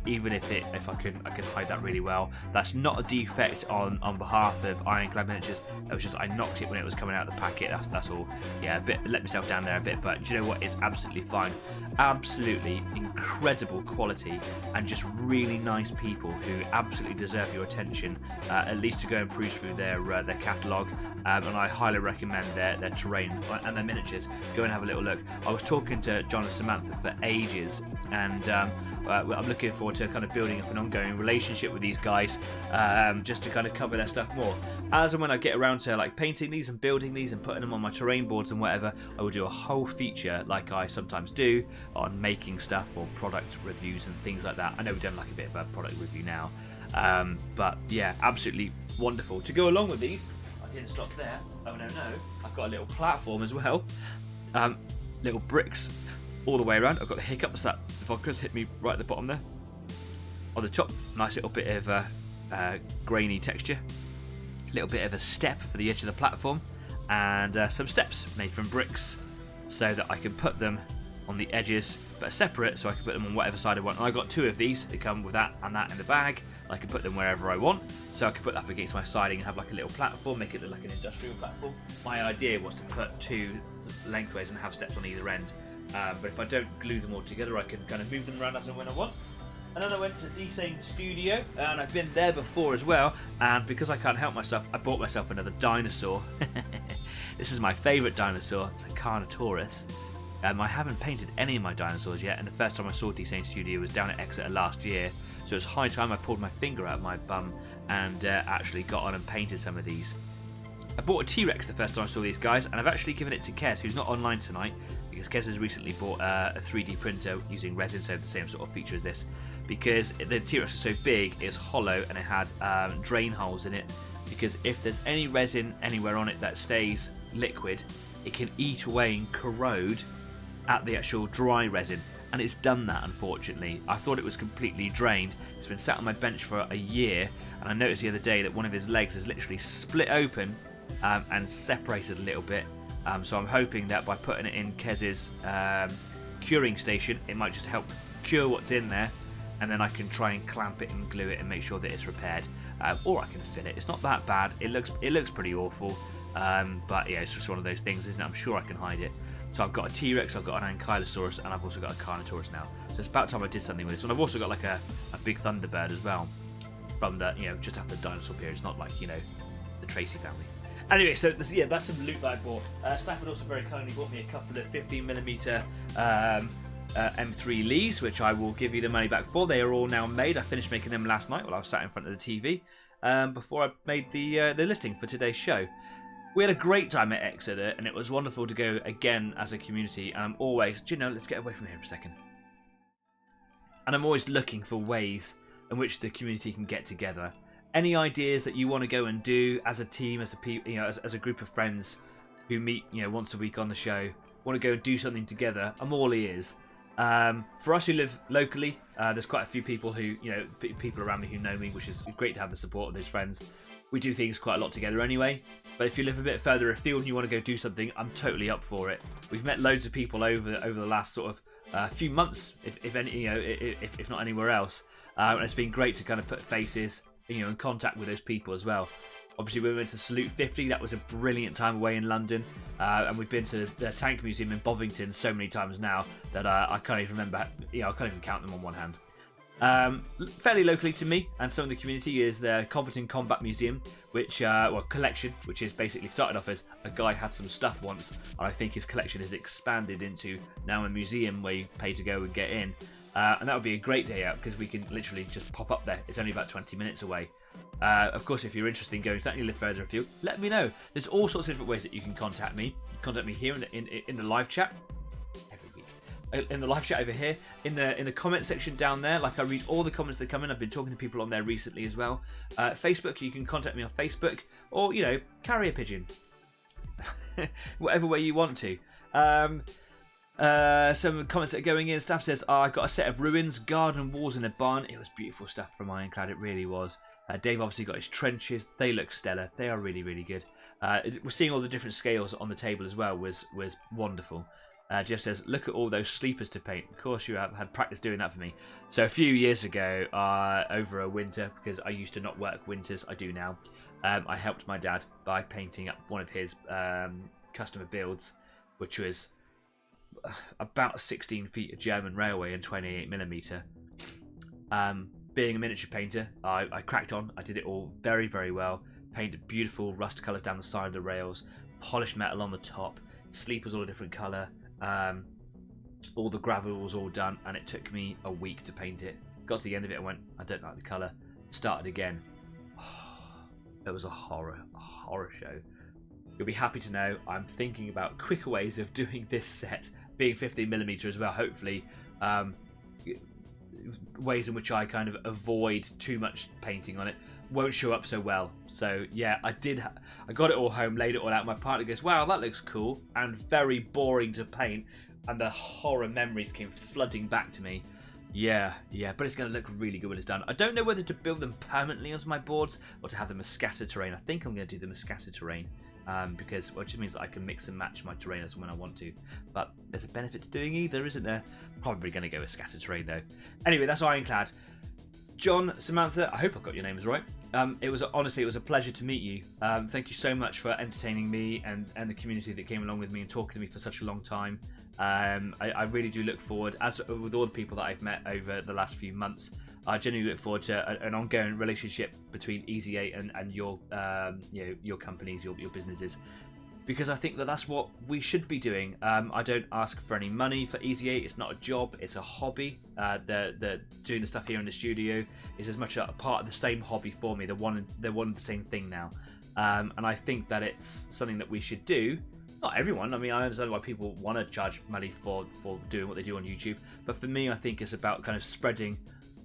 Even if I could hide that really well. That's not a defect on behalf of Ironclad Miniatures. It was just I knocked it when it was coming out of the packet. That's all. Yeah, let myself down there a bit, but do you know what? It's absolutely fine. Absolutely incredible quality, and just really nice people who absolutely deserve your attention. At least to go and peruse through their catalogue, and I highly recommend their terrain and their miniatures. Go and have a little look. I was talking to John and Samantha for ages, and I'm looking forward to kind of building up an ongoing relationship with these guys, just to kind of cover their stuff more. As and when I get around to like painting these and building these and putting them on my terrain boards and whatever, I will do a whole feature, like I sometimes do, on making stuff or product reviews and things like that. I know we've done like a bit of a product review now, but yeah, absolutely wonderful. To go along with these, I didn't stop there. Oh no, I've got a little platform as well, little bricks all the way around. I've got the hiccups that the vodka's hit me right at the bottom there. On the top, nice little bit of grainy texture. A little bit of a step for the edge of the platform, and some steps made from bricks so that I can put them on the edges, but separate, so I can put them on whatever side I want. And I got two of these to come with that and that in the bag. I can put them wherever I want, so I can put that up against my siding and have like a little platform, make it look like an industrial platform. My idea was to put two lengthways and have steps on either end. But if I don't glue them all together, I can kind of move them around as and when I want. And then I went to Desane Studio, and I've been there before as well, and because I can't help myself, I bought myself another dinosaur. This is my favourite dinosaur. It's a Carnotaurus. I haven't painted any of my dinosaurs yet, and the first time I saw Desane Studio was down at Exeter last year, so it's high time I pulled my finger out of my bum and actually got on and painted some of these. I bought a T-Rex the first time I saw these guys, and I've actually given it to Kez, who's not online tonight, because Kez has recently bought a 3D printer using resin, so the same sort of feature as this. Because the T-Rex is so big, it's hollow, and it had drain holes in it, because if there's any resin anywhere on it that stays liquid, it can eat away and corrode at the actual dry resin. And it's done that, unfortunately. I thought it was completely drained. It's been sat on my bench for a year, and I noticed the other day that one of his legs is literally split open and separated a little bit. So I'm hoping that by putting it in Kez's curing station. It might just help cure what's in there, and then I can try and clamp it and glue it and make sure that it's repaired. Or I can fill it. It's not that bad. It looks pretty awful, but yeah, it's just one of those things, isn't it? I'm sure I can hide it. So I've got a T-Rex, I've got an Ankylosaurus, and I've also got a Carnotaurus now. So it's about time I did something with this. And I've also got like a big Thunderbird as well, from the, just after the dinosaur period. It's not like, the Tracy family. Anyway, so yeah, that's some loot that I bought. Stafford also very kindly bought me a couple of 15mm M3 Lees, which I will give you the money back for. They are all now made. I finished making them last night while I was sat in front of the TV before I made the listing for today's show. We had a great time at Exeter, and it was wonderful to go again as a community. And I'm always, let's get away from here for a second. And I'm always looking for ways in which the community can get together. Any ideas that you want to go and do as a team, as a group of friends who meet, once a week on the show, want to go and do something together? I'm all ears. For us who live locally, there's quite a few people who, people around me who know me, which is great to have the support of those friends. We do things quite a lot together anyway. But if you live a bit further afield and you want to go do something, I'm totally up for it. We've met loads of people over the last sort of few months, if not anywhere else. And it's been great to kind of put faces, in contact with those people as well. Obviously, we went to Salute 50. That was a brilliant time away in London. And we've been to the Tank Museum in Bovington so many times now that I can't even remember. I can't even count them on one hand. Fairly locally to me and some of the community is the Combatant Combat Museum, which, collection, which is basically started off as a guy had some stuff once, and I think his collection has expanded into now a museum where you pay to go and get in. And that would be a great day out because we can literally just pop up there. It's only about 20 minutes away. Of course, if you're interested in going to that and you live further afield, let me know. There's all sorts of different ways that you can contact me. Contact me here in the live chat every week. In the live chat over here, in the comment section down there. Like, I read all the comments that come in. I've been talking to people on there recently as well. Facebook, you can contact me on Facebook, or carry a pigeon, whatever way you want to. Some comments that are going in. Staff says, I got a set of ruins, garden walls, and a barn. It was beautiful stuff from Ironclad. It really was. Dave obviously got his trenches. They look stellar. They are really, really good. We're seeing all the different scales on the table as well. Was wonderful. Jeff says, look at all those sleepers to paint. Of course, you have had practice doing that for me. So a few years ago, over a winter, because I used to not work winters, I do now. I helped my dad by painting up one of his customer builds, which was about 16 feet of German railway and 28mm. Being a miniature painter, I cracked on. I did it all very, very well. Painted beautiful rust colours down the side of the rails, polished metal on the top, sleepers all a different colour. All the gravel was all done, and it took me a week to paint it. Got to the end of it and went, I don't like the colour. Started again. It was a horror show. You'll be happy to know I'm thinking about quicker ways of doing this set, being 15mm as well, hopefully. Ways in which I kind of avoid too much painting on it. Won't show up so well. So yeah, I got it all home, laid it all out. My partner goes, wow, that looks cool and very boring to paint, and the horror memories came flooding back to me. Yeah, but it's going to look really good when it's done. I don't know whether to build them permanently onto my boards or to have them as scattered terrain. I think I'm going to do them as scattered terrain. Because it just means that I can mix and match my terrain as when I want to. But there's a benefit to doing either, isn't there? Probably going to go with scattered terrain though. Anyway, that's Ironclad. John, Samantha, I hope I got your names right. It was a pleasure to meet you. Thank you so much for entertaining me and the community that came along with me and talking to me for such a long time. I really do look forward, as with all the people that I've met over the last few months, I genuinely look forward to an ongoing relationship between Easy 8 and your your companies, your businesses, because I think that that's what we should be doing. I don't ask for any money for Easy 8. It's not a job, it's a hobby. The doing the stuff here in the studio is as much a part of the same hobby for me. They're one and the same thing now, and I think that it's something that we should do. Not everyone. I mean, I understand why people want to charge money for doing what they do on YouTube, but for me, I think it's about kind of spreading,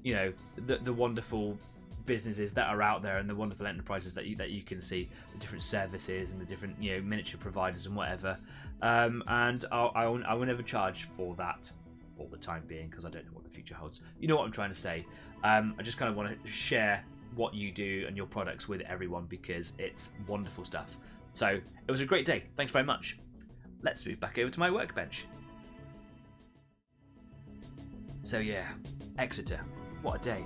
the wonderful businesses that are out there and the wonderful enterprises that you can see, the different services and the different miniature providers and whatever. And I will never charge for that for the time being, because I don't know what the future holds. You know what I'm trying to say. I just kind of want to share what you do and your products with everyone, because it's wonderful stuff. So it was a great day. Thanks very much. Let's move back over to my workbench. So yeah, Exeter, what a day.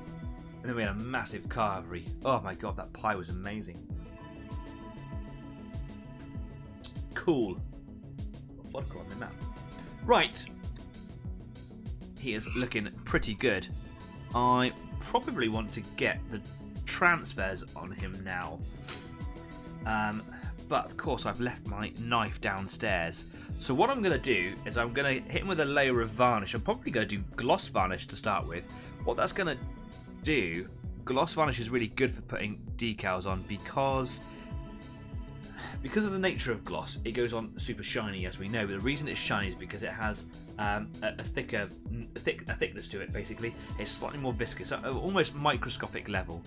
And then we had a massive carvery. Oh my god, that pie was amazing. Cool. Vodka on the map. Right. He is looking pretty good. I probably want to get the transfers on him now. But of course I've left my knife downstairs. So what I'm going to do is I'm going to hit him with a layer of varnish. I'm probably going to do gloss varnish to start with. What that's going to do, gloss varnish is really good for putting decals on because of the nature of gloss, it goes on super shiny, as we know. But the reason it's shiny is because it has a thickness to it. Basically, it's slightly more viscous, almost microscopic level.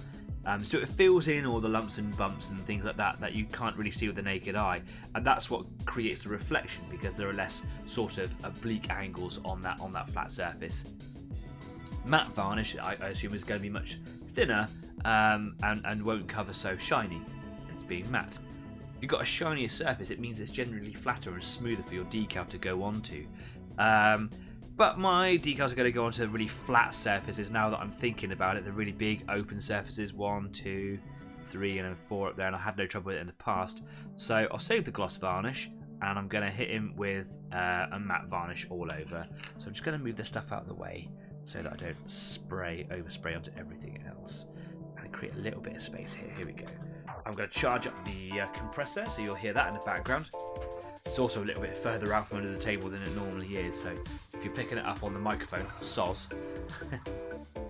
So it fills in all the lumps and bumps and things like that you can't really see with the naked eye, and that's what creates the reflection because there are less sort of oblique angles on that flat surface. Matte varnish, I assume, is going to be much thinner and won't cover so shiny. It's being matte. If you've got a shinier surface, it means it's generally flatter and smoother for your decal to go onto. But my decals are going to go onto really flat surfaces now that I'm thinking about it. The really big open surfaces, 1, 2, 3, and then 4 up there, and I had no trouble with it in the past. So I'll save the gloss varnish, and I'm going to hit him with a matte varnish all over. So I'm just going to move this stuff out of the way so that I don't overspray onto everything else. And create a little bit of space here. Here we go. I'm going to charge up the compressor, so you'll hear that in the background. It's also a little bit further out from under the table than it normally is, so if you're picking it up on the microphone, soz.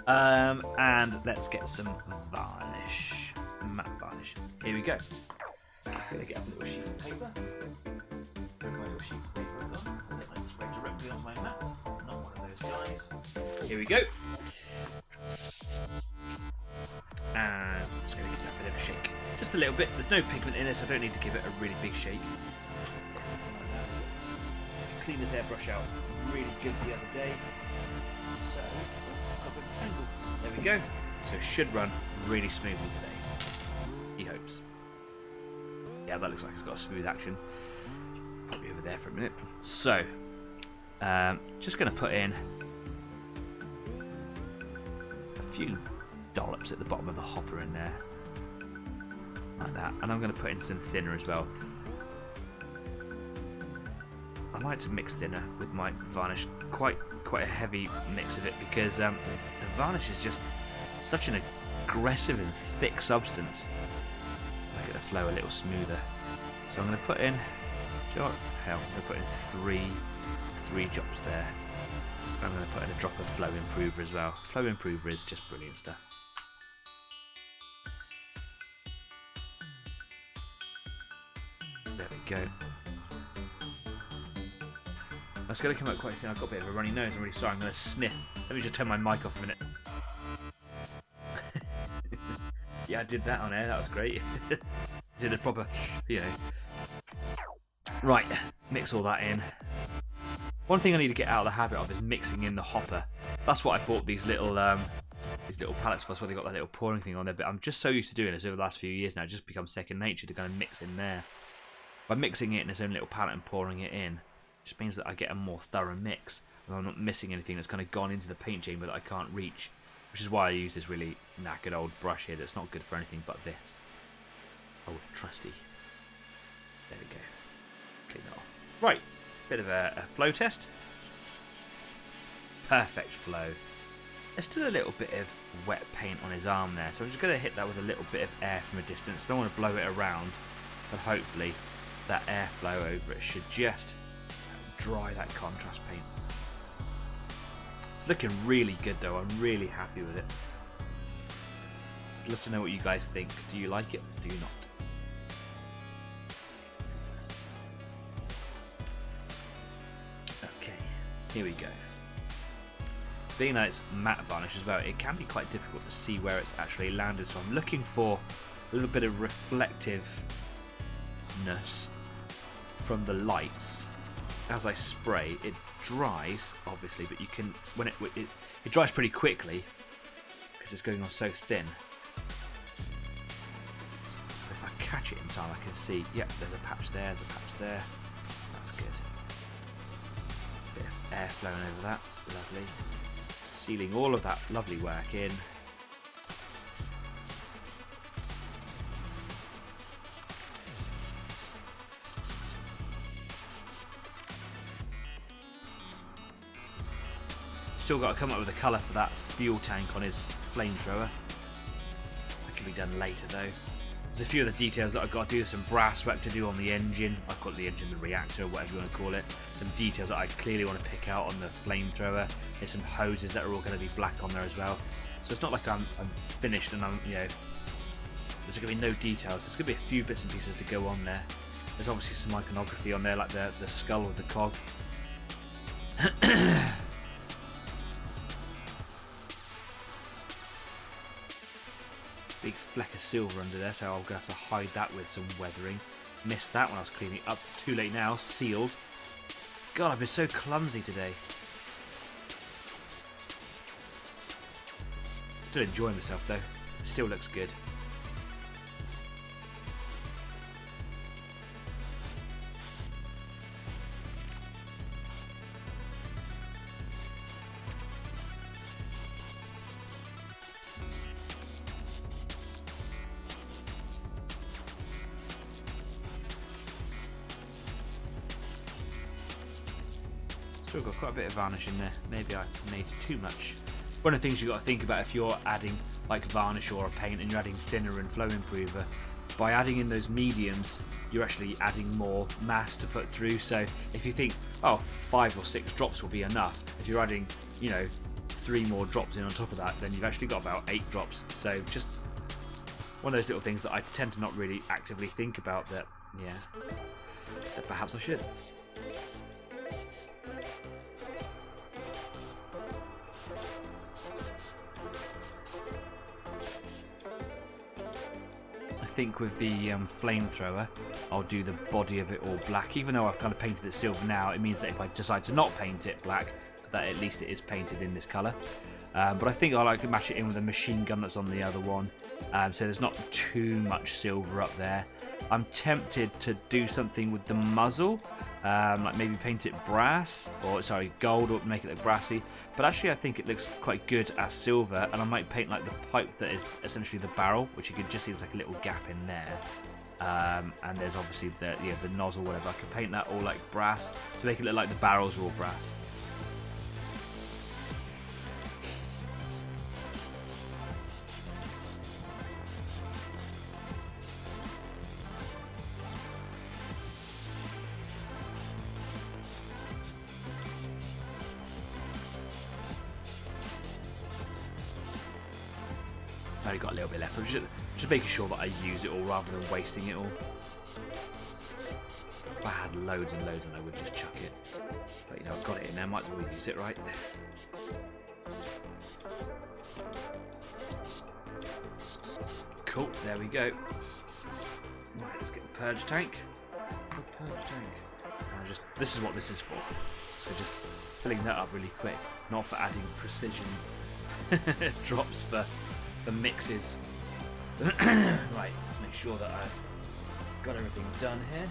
And let's get some varnish, matte varnish. Here we go. I'm going to get up a little sheet of paper. Bring my little sheets of paper on, so that I can spray directly on my mat. Not one of those guys. Here we go. And I'm just going to give that a bit of a shake. Just a little bit. There's no pigment in it, so I don't need to give it a really big shake. Clean this airbrush out really good the other day. So, there we go. So it should run really smoothly today. He hopes. Yeah, that looks like it's got a smooth action. Probably over there for a minute. So, just going to put in a few dollops at the bottom of the hopper in there. Like that. And I'm going to put in some thinner as well. I like to mix thinner with my varnish, quite a heavy mix of it, because the varnish is just such an aggressive and thick substance. Make it to flow a little smoother. So I'm going to put in, I'm going to put in three drops there. I'm going to put in a drop of Flow Improver as well. Flow Improver is just brilliant stuff. There we go. That's going to come out quite thin. I've got a bit of a runny nose. I'm really sorry. I'm going to sniff. Let me just turn my mic off a minute. Yeah, I did that on air. That was great. Did a proper, you know. Right, mix all that in. One thing I need to get out of the habit of is mixing in the hopper. That's what I bought these little pallets for. That's why they got that little pouring thing on there. But I'm just so used to doing this over the last few years now. It's just become second nature to kind of mix in there. By mixing it in its own little pallet and pouring it in, just means that I get a more thorough mix, and I'm not missing anything that's kind of gone into the paint chamber that I can't reach, which is why I use this really knackered old brush here that's not good for anything but this. Oh, trusty. There we go. Clean that off. Right, bit of a flow test. Perfect flow. There's still a little bit of wet paint on his arm there, so I'm just going to hit that with a little bit of air from a distance. I don't want to blow it around, but hopefully that airflow over it should just dry that contrast paint. It's looking really good though. I'm really happy with it. I'd love to know what you guys think. Do you like it? Do you not? Okay, here we go. Being that it's matte varnish as well, it can be quite difficult to see where it's actually landed, so I'm looking for a little bit of reflectiveness from the lights. As I spray, it dries, obviously, but you can, when it dries pretty quickly because it's going on so thin. If I catch it in time, I can see, yep, there's a patch there, there's a patch there. That's good. Bit of air flowing over that, lovely. sealing all of that lovely work in. Still got to come up with a colour for that fuel tank on his flamethrower. That can be done later though. There's a few of the details that I've got to do. Some brass work to do on the engine. I've got the engine, the reactor, whatever you want to call it. Some details that I clearly want to pick out on the flamethrower. There's some hoses that are all going to be black on there as well. So it's not like I'm finished and I'm, you know, there's going to be no details. There's going to be a few bits and pieces to go on there. There's obviously some iconography on there, like the skull of the cog. Big fleck of silver under there, so I'm going to have to hide that with some weathering. Missed that when I was cleaning up. Too late now. Sealed. God, I've been so clumsy today. Still enjoying myself though. Still looks good. Still got quite a bit of varnish in there. Maybe I made too much. One of the things you've got to think about if you're adding like varnish or a paint and you're adding thinner and flow improver, by adding in those mediums, you're actually adding more mass to put through. So if you think, oh, 5 or 6 drops will be enough, if you're adding, you know, 3 more drops in on top of that, then you've actually got about 8 drops. So just one of those little things that I tend to not really actively think about that, yeah, that perhaps I should. I think with the flamethrower, I'll do the body of it all black. Even though I've kind of painted it silver now, it means that if I decide to not paint it black, that at least it is painted in this colour. But I think I like to match it in with a machine gun that's on the other one, so there's not too much silver up there. I'm tempted to do something with the muzzle, like maybe paint it brass, or sorry, gold, or make it look brassy. But actually I think it looks quite good as silver, and I might paint like the pipe that is essentially the barrel, which you can just see there's like a little gap in there. And there's obviously the nozzle, whatever. I could paint that all like brass to make it look like the barrels are all brass. I've only got a little bit left. I'm just making sure that I use it all rather than wasting it all. If I had loads and loads, and I would just chuck it. But you know, I've got it in there. Might as well use it, right? Cool. There we go. Right, let's get the purge tank. The purge tank. This is what this is for. So just filling that up really quick, not for adding precision drops for mixes. Right, make sure that I've got everything done here.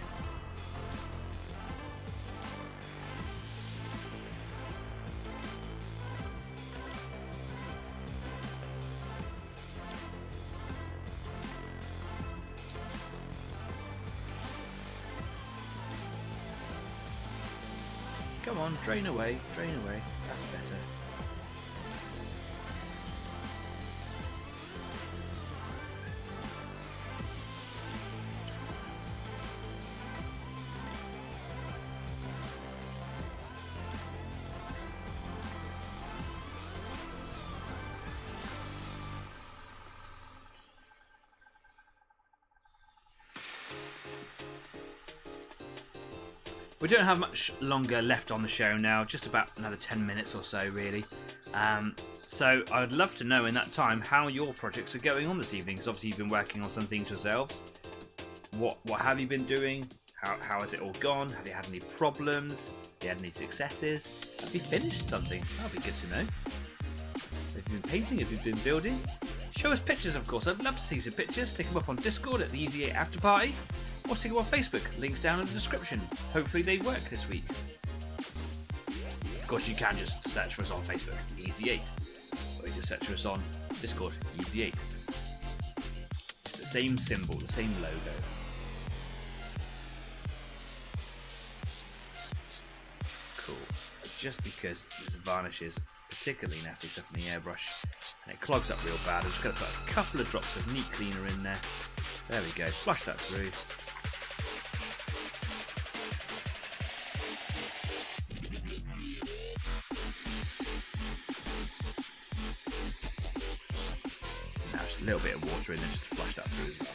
Come on, drain away, that's better. We don't have much longer left on the show now, just about another 10 minutes or so really. So I would love to know in that time how your projects are going on this evening, because obviously you've been working on some things yourselves. What have you been doing? How has it all gone? Have you had any problems? Have you had any successes? Have you finished something? That'll be good to know. Have you been painting? Have you been building? Show us pictures, of course. I'd love to see some pictures. Stick them up on Discord at the Easy 8 After Party, or stick them on Facebook. Links down in the description. Hopefully they work this week. course, you can just search for us on Facebook, Easy8. Or you just search for us on Discord, Easy8. It's the same symbol, the same logo. Cool. Just because this varnish is particularly nasty stuff in the airbrush and it clogs up real bad, I'm just going to put a couple of drops of neat cleaner in there. There we go. Flush that through. Now just a little bit of water in there just to flush that through as well.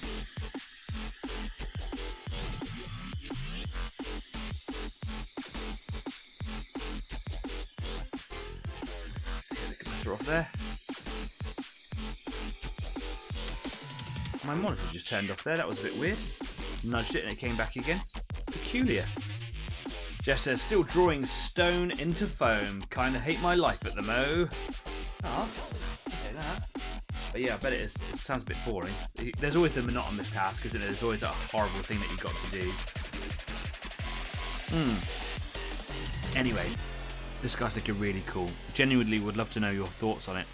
Get the compressor off there. My monitor just turned off there, that was a bit weird. Nudged it and it came back again. Peculiar. Jeff says, still drawing stone into foam. Kinda hate my life at the mo. Ah, say that. But yeah, I bet it sounds a bit boring. There's always the monotonous task, isn't there? There's always that horrible thing that you've got to do. Anyway, this guy's looking really cool. Genuinely would love to know your thoughts on it.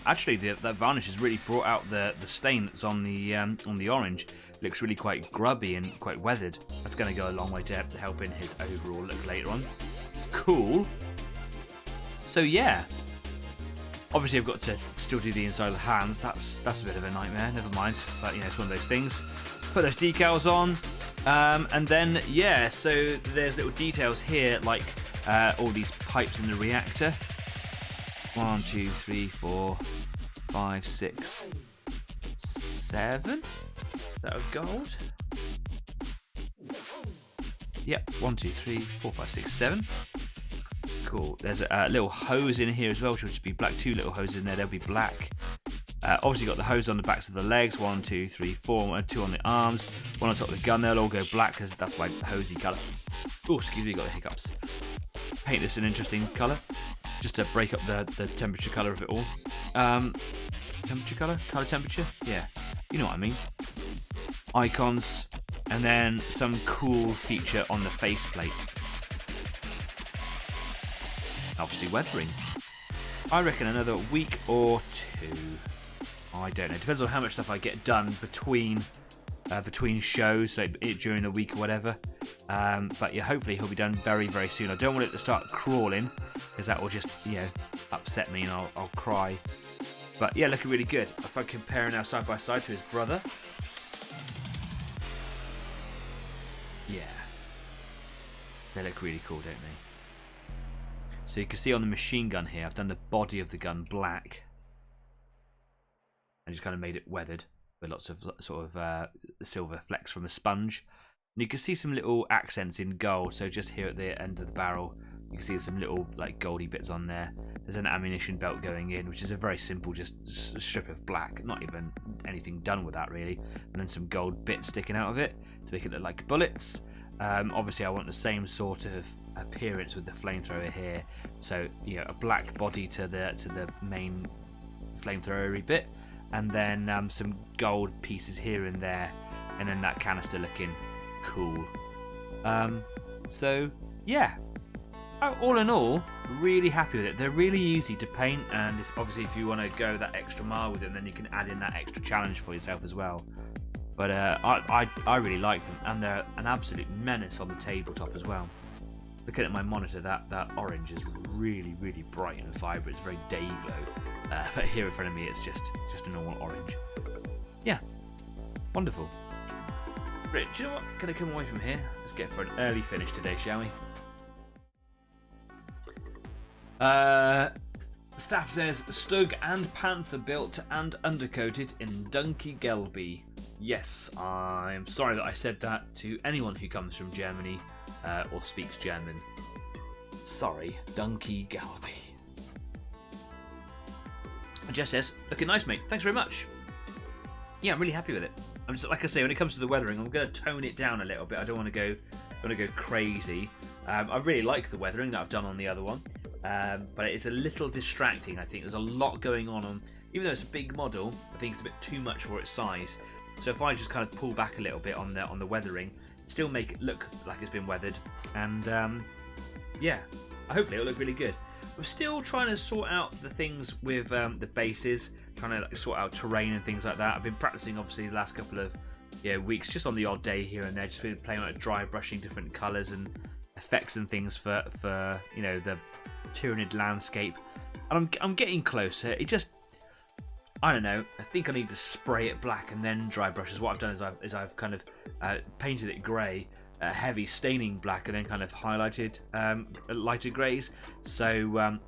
Actually, that varnish has really brought out the stain that's on the orange. It looks really quite grubby and quite weathered. That's going to go a long way to helping his overall look later on. Cool. So yeah, obviously I've got to still do the inside of the hands. That's a bit of a nightmare. Never mind. But you know, it's one of those things. Put those decals on, and then yeah. So there's little details here like all these pipes in the reactor. 1, 2, 3, 4, 5, 6, 7. Is that of gold? Yep. 1, 2, 3, 4, 5, 6, 7. Cool. There's a little hose in here as well, which will just be black. 2 little hoses in there. They'll be black. Obviously, got the hose on the backs of the legs. 1, 2, 3, 4. 2 on the arms. 1 on top of the gun. They'll all go black because that's my hosey colour. Oh, excuse me. Got the hiccups. Paint this an interesting colour. Just to break up the temperature colour of it all. Temperature colour? Colour temperature? Yeah. You know what I mean. Icons. And then some cool feature on the faceplate. Obviously weathering. I reckon another week or 2. I don't know. Depends on how much stuff I get done between shows, like during the week or whatever. But yeah, hopefully he'll be done very, very soon. I don't want it to start crawling because that will just, you know, upset me and I'll cry. But yeah, looking really good. If I compare now side by side to his brother, yeah, they look really cool, don't they? So you can see on the machine gun here, I've done the body of the gun black and just kind of made it weathered with lots of sort of silver flecks from a sponge. And you can see some little accents in gold. So just here at the end of the barrel, you can see some little like goldy bits on there. There's an ammunition belt going in, which is a very simple, just a strip of black, not even anything done with that really. And then some gold bits sticking out of it to make it look like bullets. Obviously, I want the same sort of appearance with the flamethrower here. So you know, a black body to the main flamethrowery bit, and then some gold pieces here and there, and then that canister looking cool. So yeah, all in all, really happy with it. They're really easy to paint, and obviously if you want to go that extra mile with them, then you can add in that extra challenge for yourself as well. But I really like them, and they're an absolute menace on the tabletop as well. Looking at my monitor, that orange is really, really bright and vibrant. It's very day glow. But here in front of me, it's just a normal orange. Yeah, wonderful. Right, do you know what? Gonna come away from here. Let's get for an early finish today, shall we? Staff says Stug and Panther built and undercoated in Dunky Gelby. Yes, I'm sorry that I said that to anyone who comes from Germany or speaks German. Sorry, Dunky Gelby. Jess says, looking nice, mate. Thanks very much. Yeah, I'm really happy with it. I'm just, like I say, when it comes to the weathering, I'm going to tone it down a little bit. I don't want to go crazy. I really like the weathering that I've done on the other one, but it's a little distracting. I think there's a lot going on. Even though it's a big model, I think it's a bit too much for its size. So if I just kind of pull back a little bit on the weathering, still make it look like it's been weathered, and yeah, hopefully it'll look really good. I'm still trying to sort out the things with the bases, trying to like, sort out terrain and things like that. I've been practicing obviously the last couple of weeks, just on the odd day here and there, just been playing like dry brushing different colours and effects and things for the Tyranid landscape. And I'm getting closer. It just, I don't know. I think I need to spray it black and then dry brush. What I've done is I've kind of painted it grey, heavy staining black, and then kind of highlighted lighter greys. So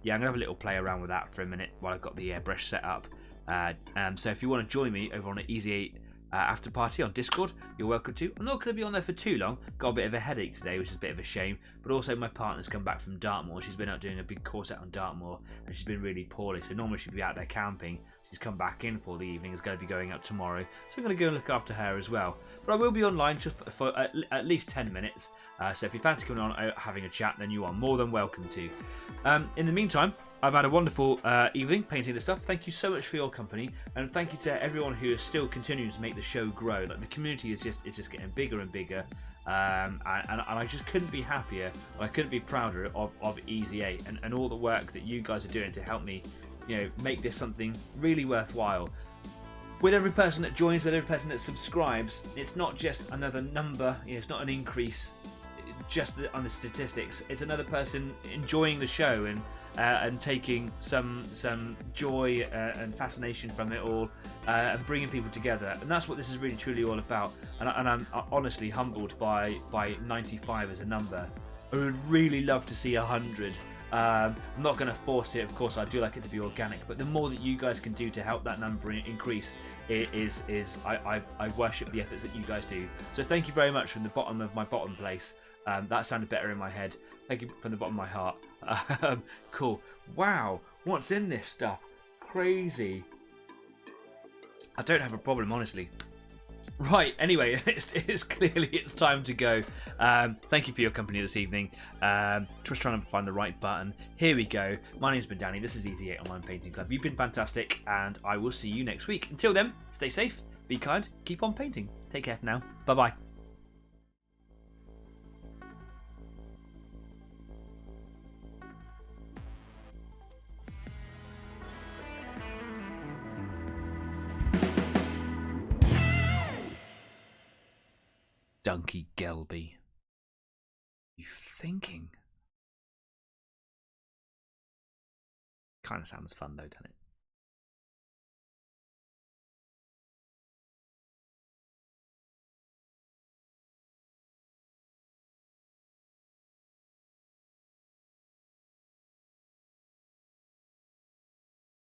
yeah, I'm gonna have a little play around with that for a minute while I've got the airbrush set up. So if you want to join me over on an Easy 8 after party on Discord, you're welcome to. I'm not going to be on there for too long. Got a bit of a headache today, which is a bit of a shame. But also my partner's come back from Dartmoor. She's been out doing a big course out on Dartmoor, and she's been really poorly. So normally she'd be out there camping. She's come back in for the evening. Is going to be going out tomorrow, so I'm going to go and look after her as well. But I will be online just for at least 10 minutes. So if you fancy coming on having a chat, then you are more than welcome to. In the meantime, I've had a wonderful evening painting this stuff. Thank you so much for your company, and thank you to everyone who is still continuing to make the show grow. Like, the community is just getting bigger and bigger, and I just couldn't be happier. I couldn't be prouder of Easy 8 and all the work that you guys are doing to help me, make this something really worthwhile. With every person that joins, with every person that subscribes, it's not just another number. It's not an increase just on the statistics. It's another person enjoying the show and taking some joy and fascination from it all, and bringing people together. And that's what this is really truly all about. And I'm honestly humbled by 95 as a number. I would really love to see 100. I'm not going to force it, of course. I do like it to be organic, but the more that you guys can do to help that number increase, I worship the efforts that you guys do. So thank you very much from the bottom of my bottom place. That sounded better in my head. Thank you from the bottom of my heart. Cool. Wow, what's in this stuff? Crazy. I don't have a problem, honestly. Right, anyway, it's clearly it's time to go. Thank you for your company this evening. Just trying to find the right button. Here we go. My name's been Danny. This is Easy 8 Online Painting Club. You've been fantastic, and I will see you next week. Until then, stay safe, be kind, keep on painting. Take care for now. Bye-bye. Donkey Gelby. You thinking? Kind of sounds fun though, doesn't it?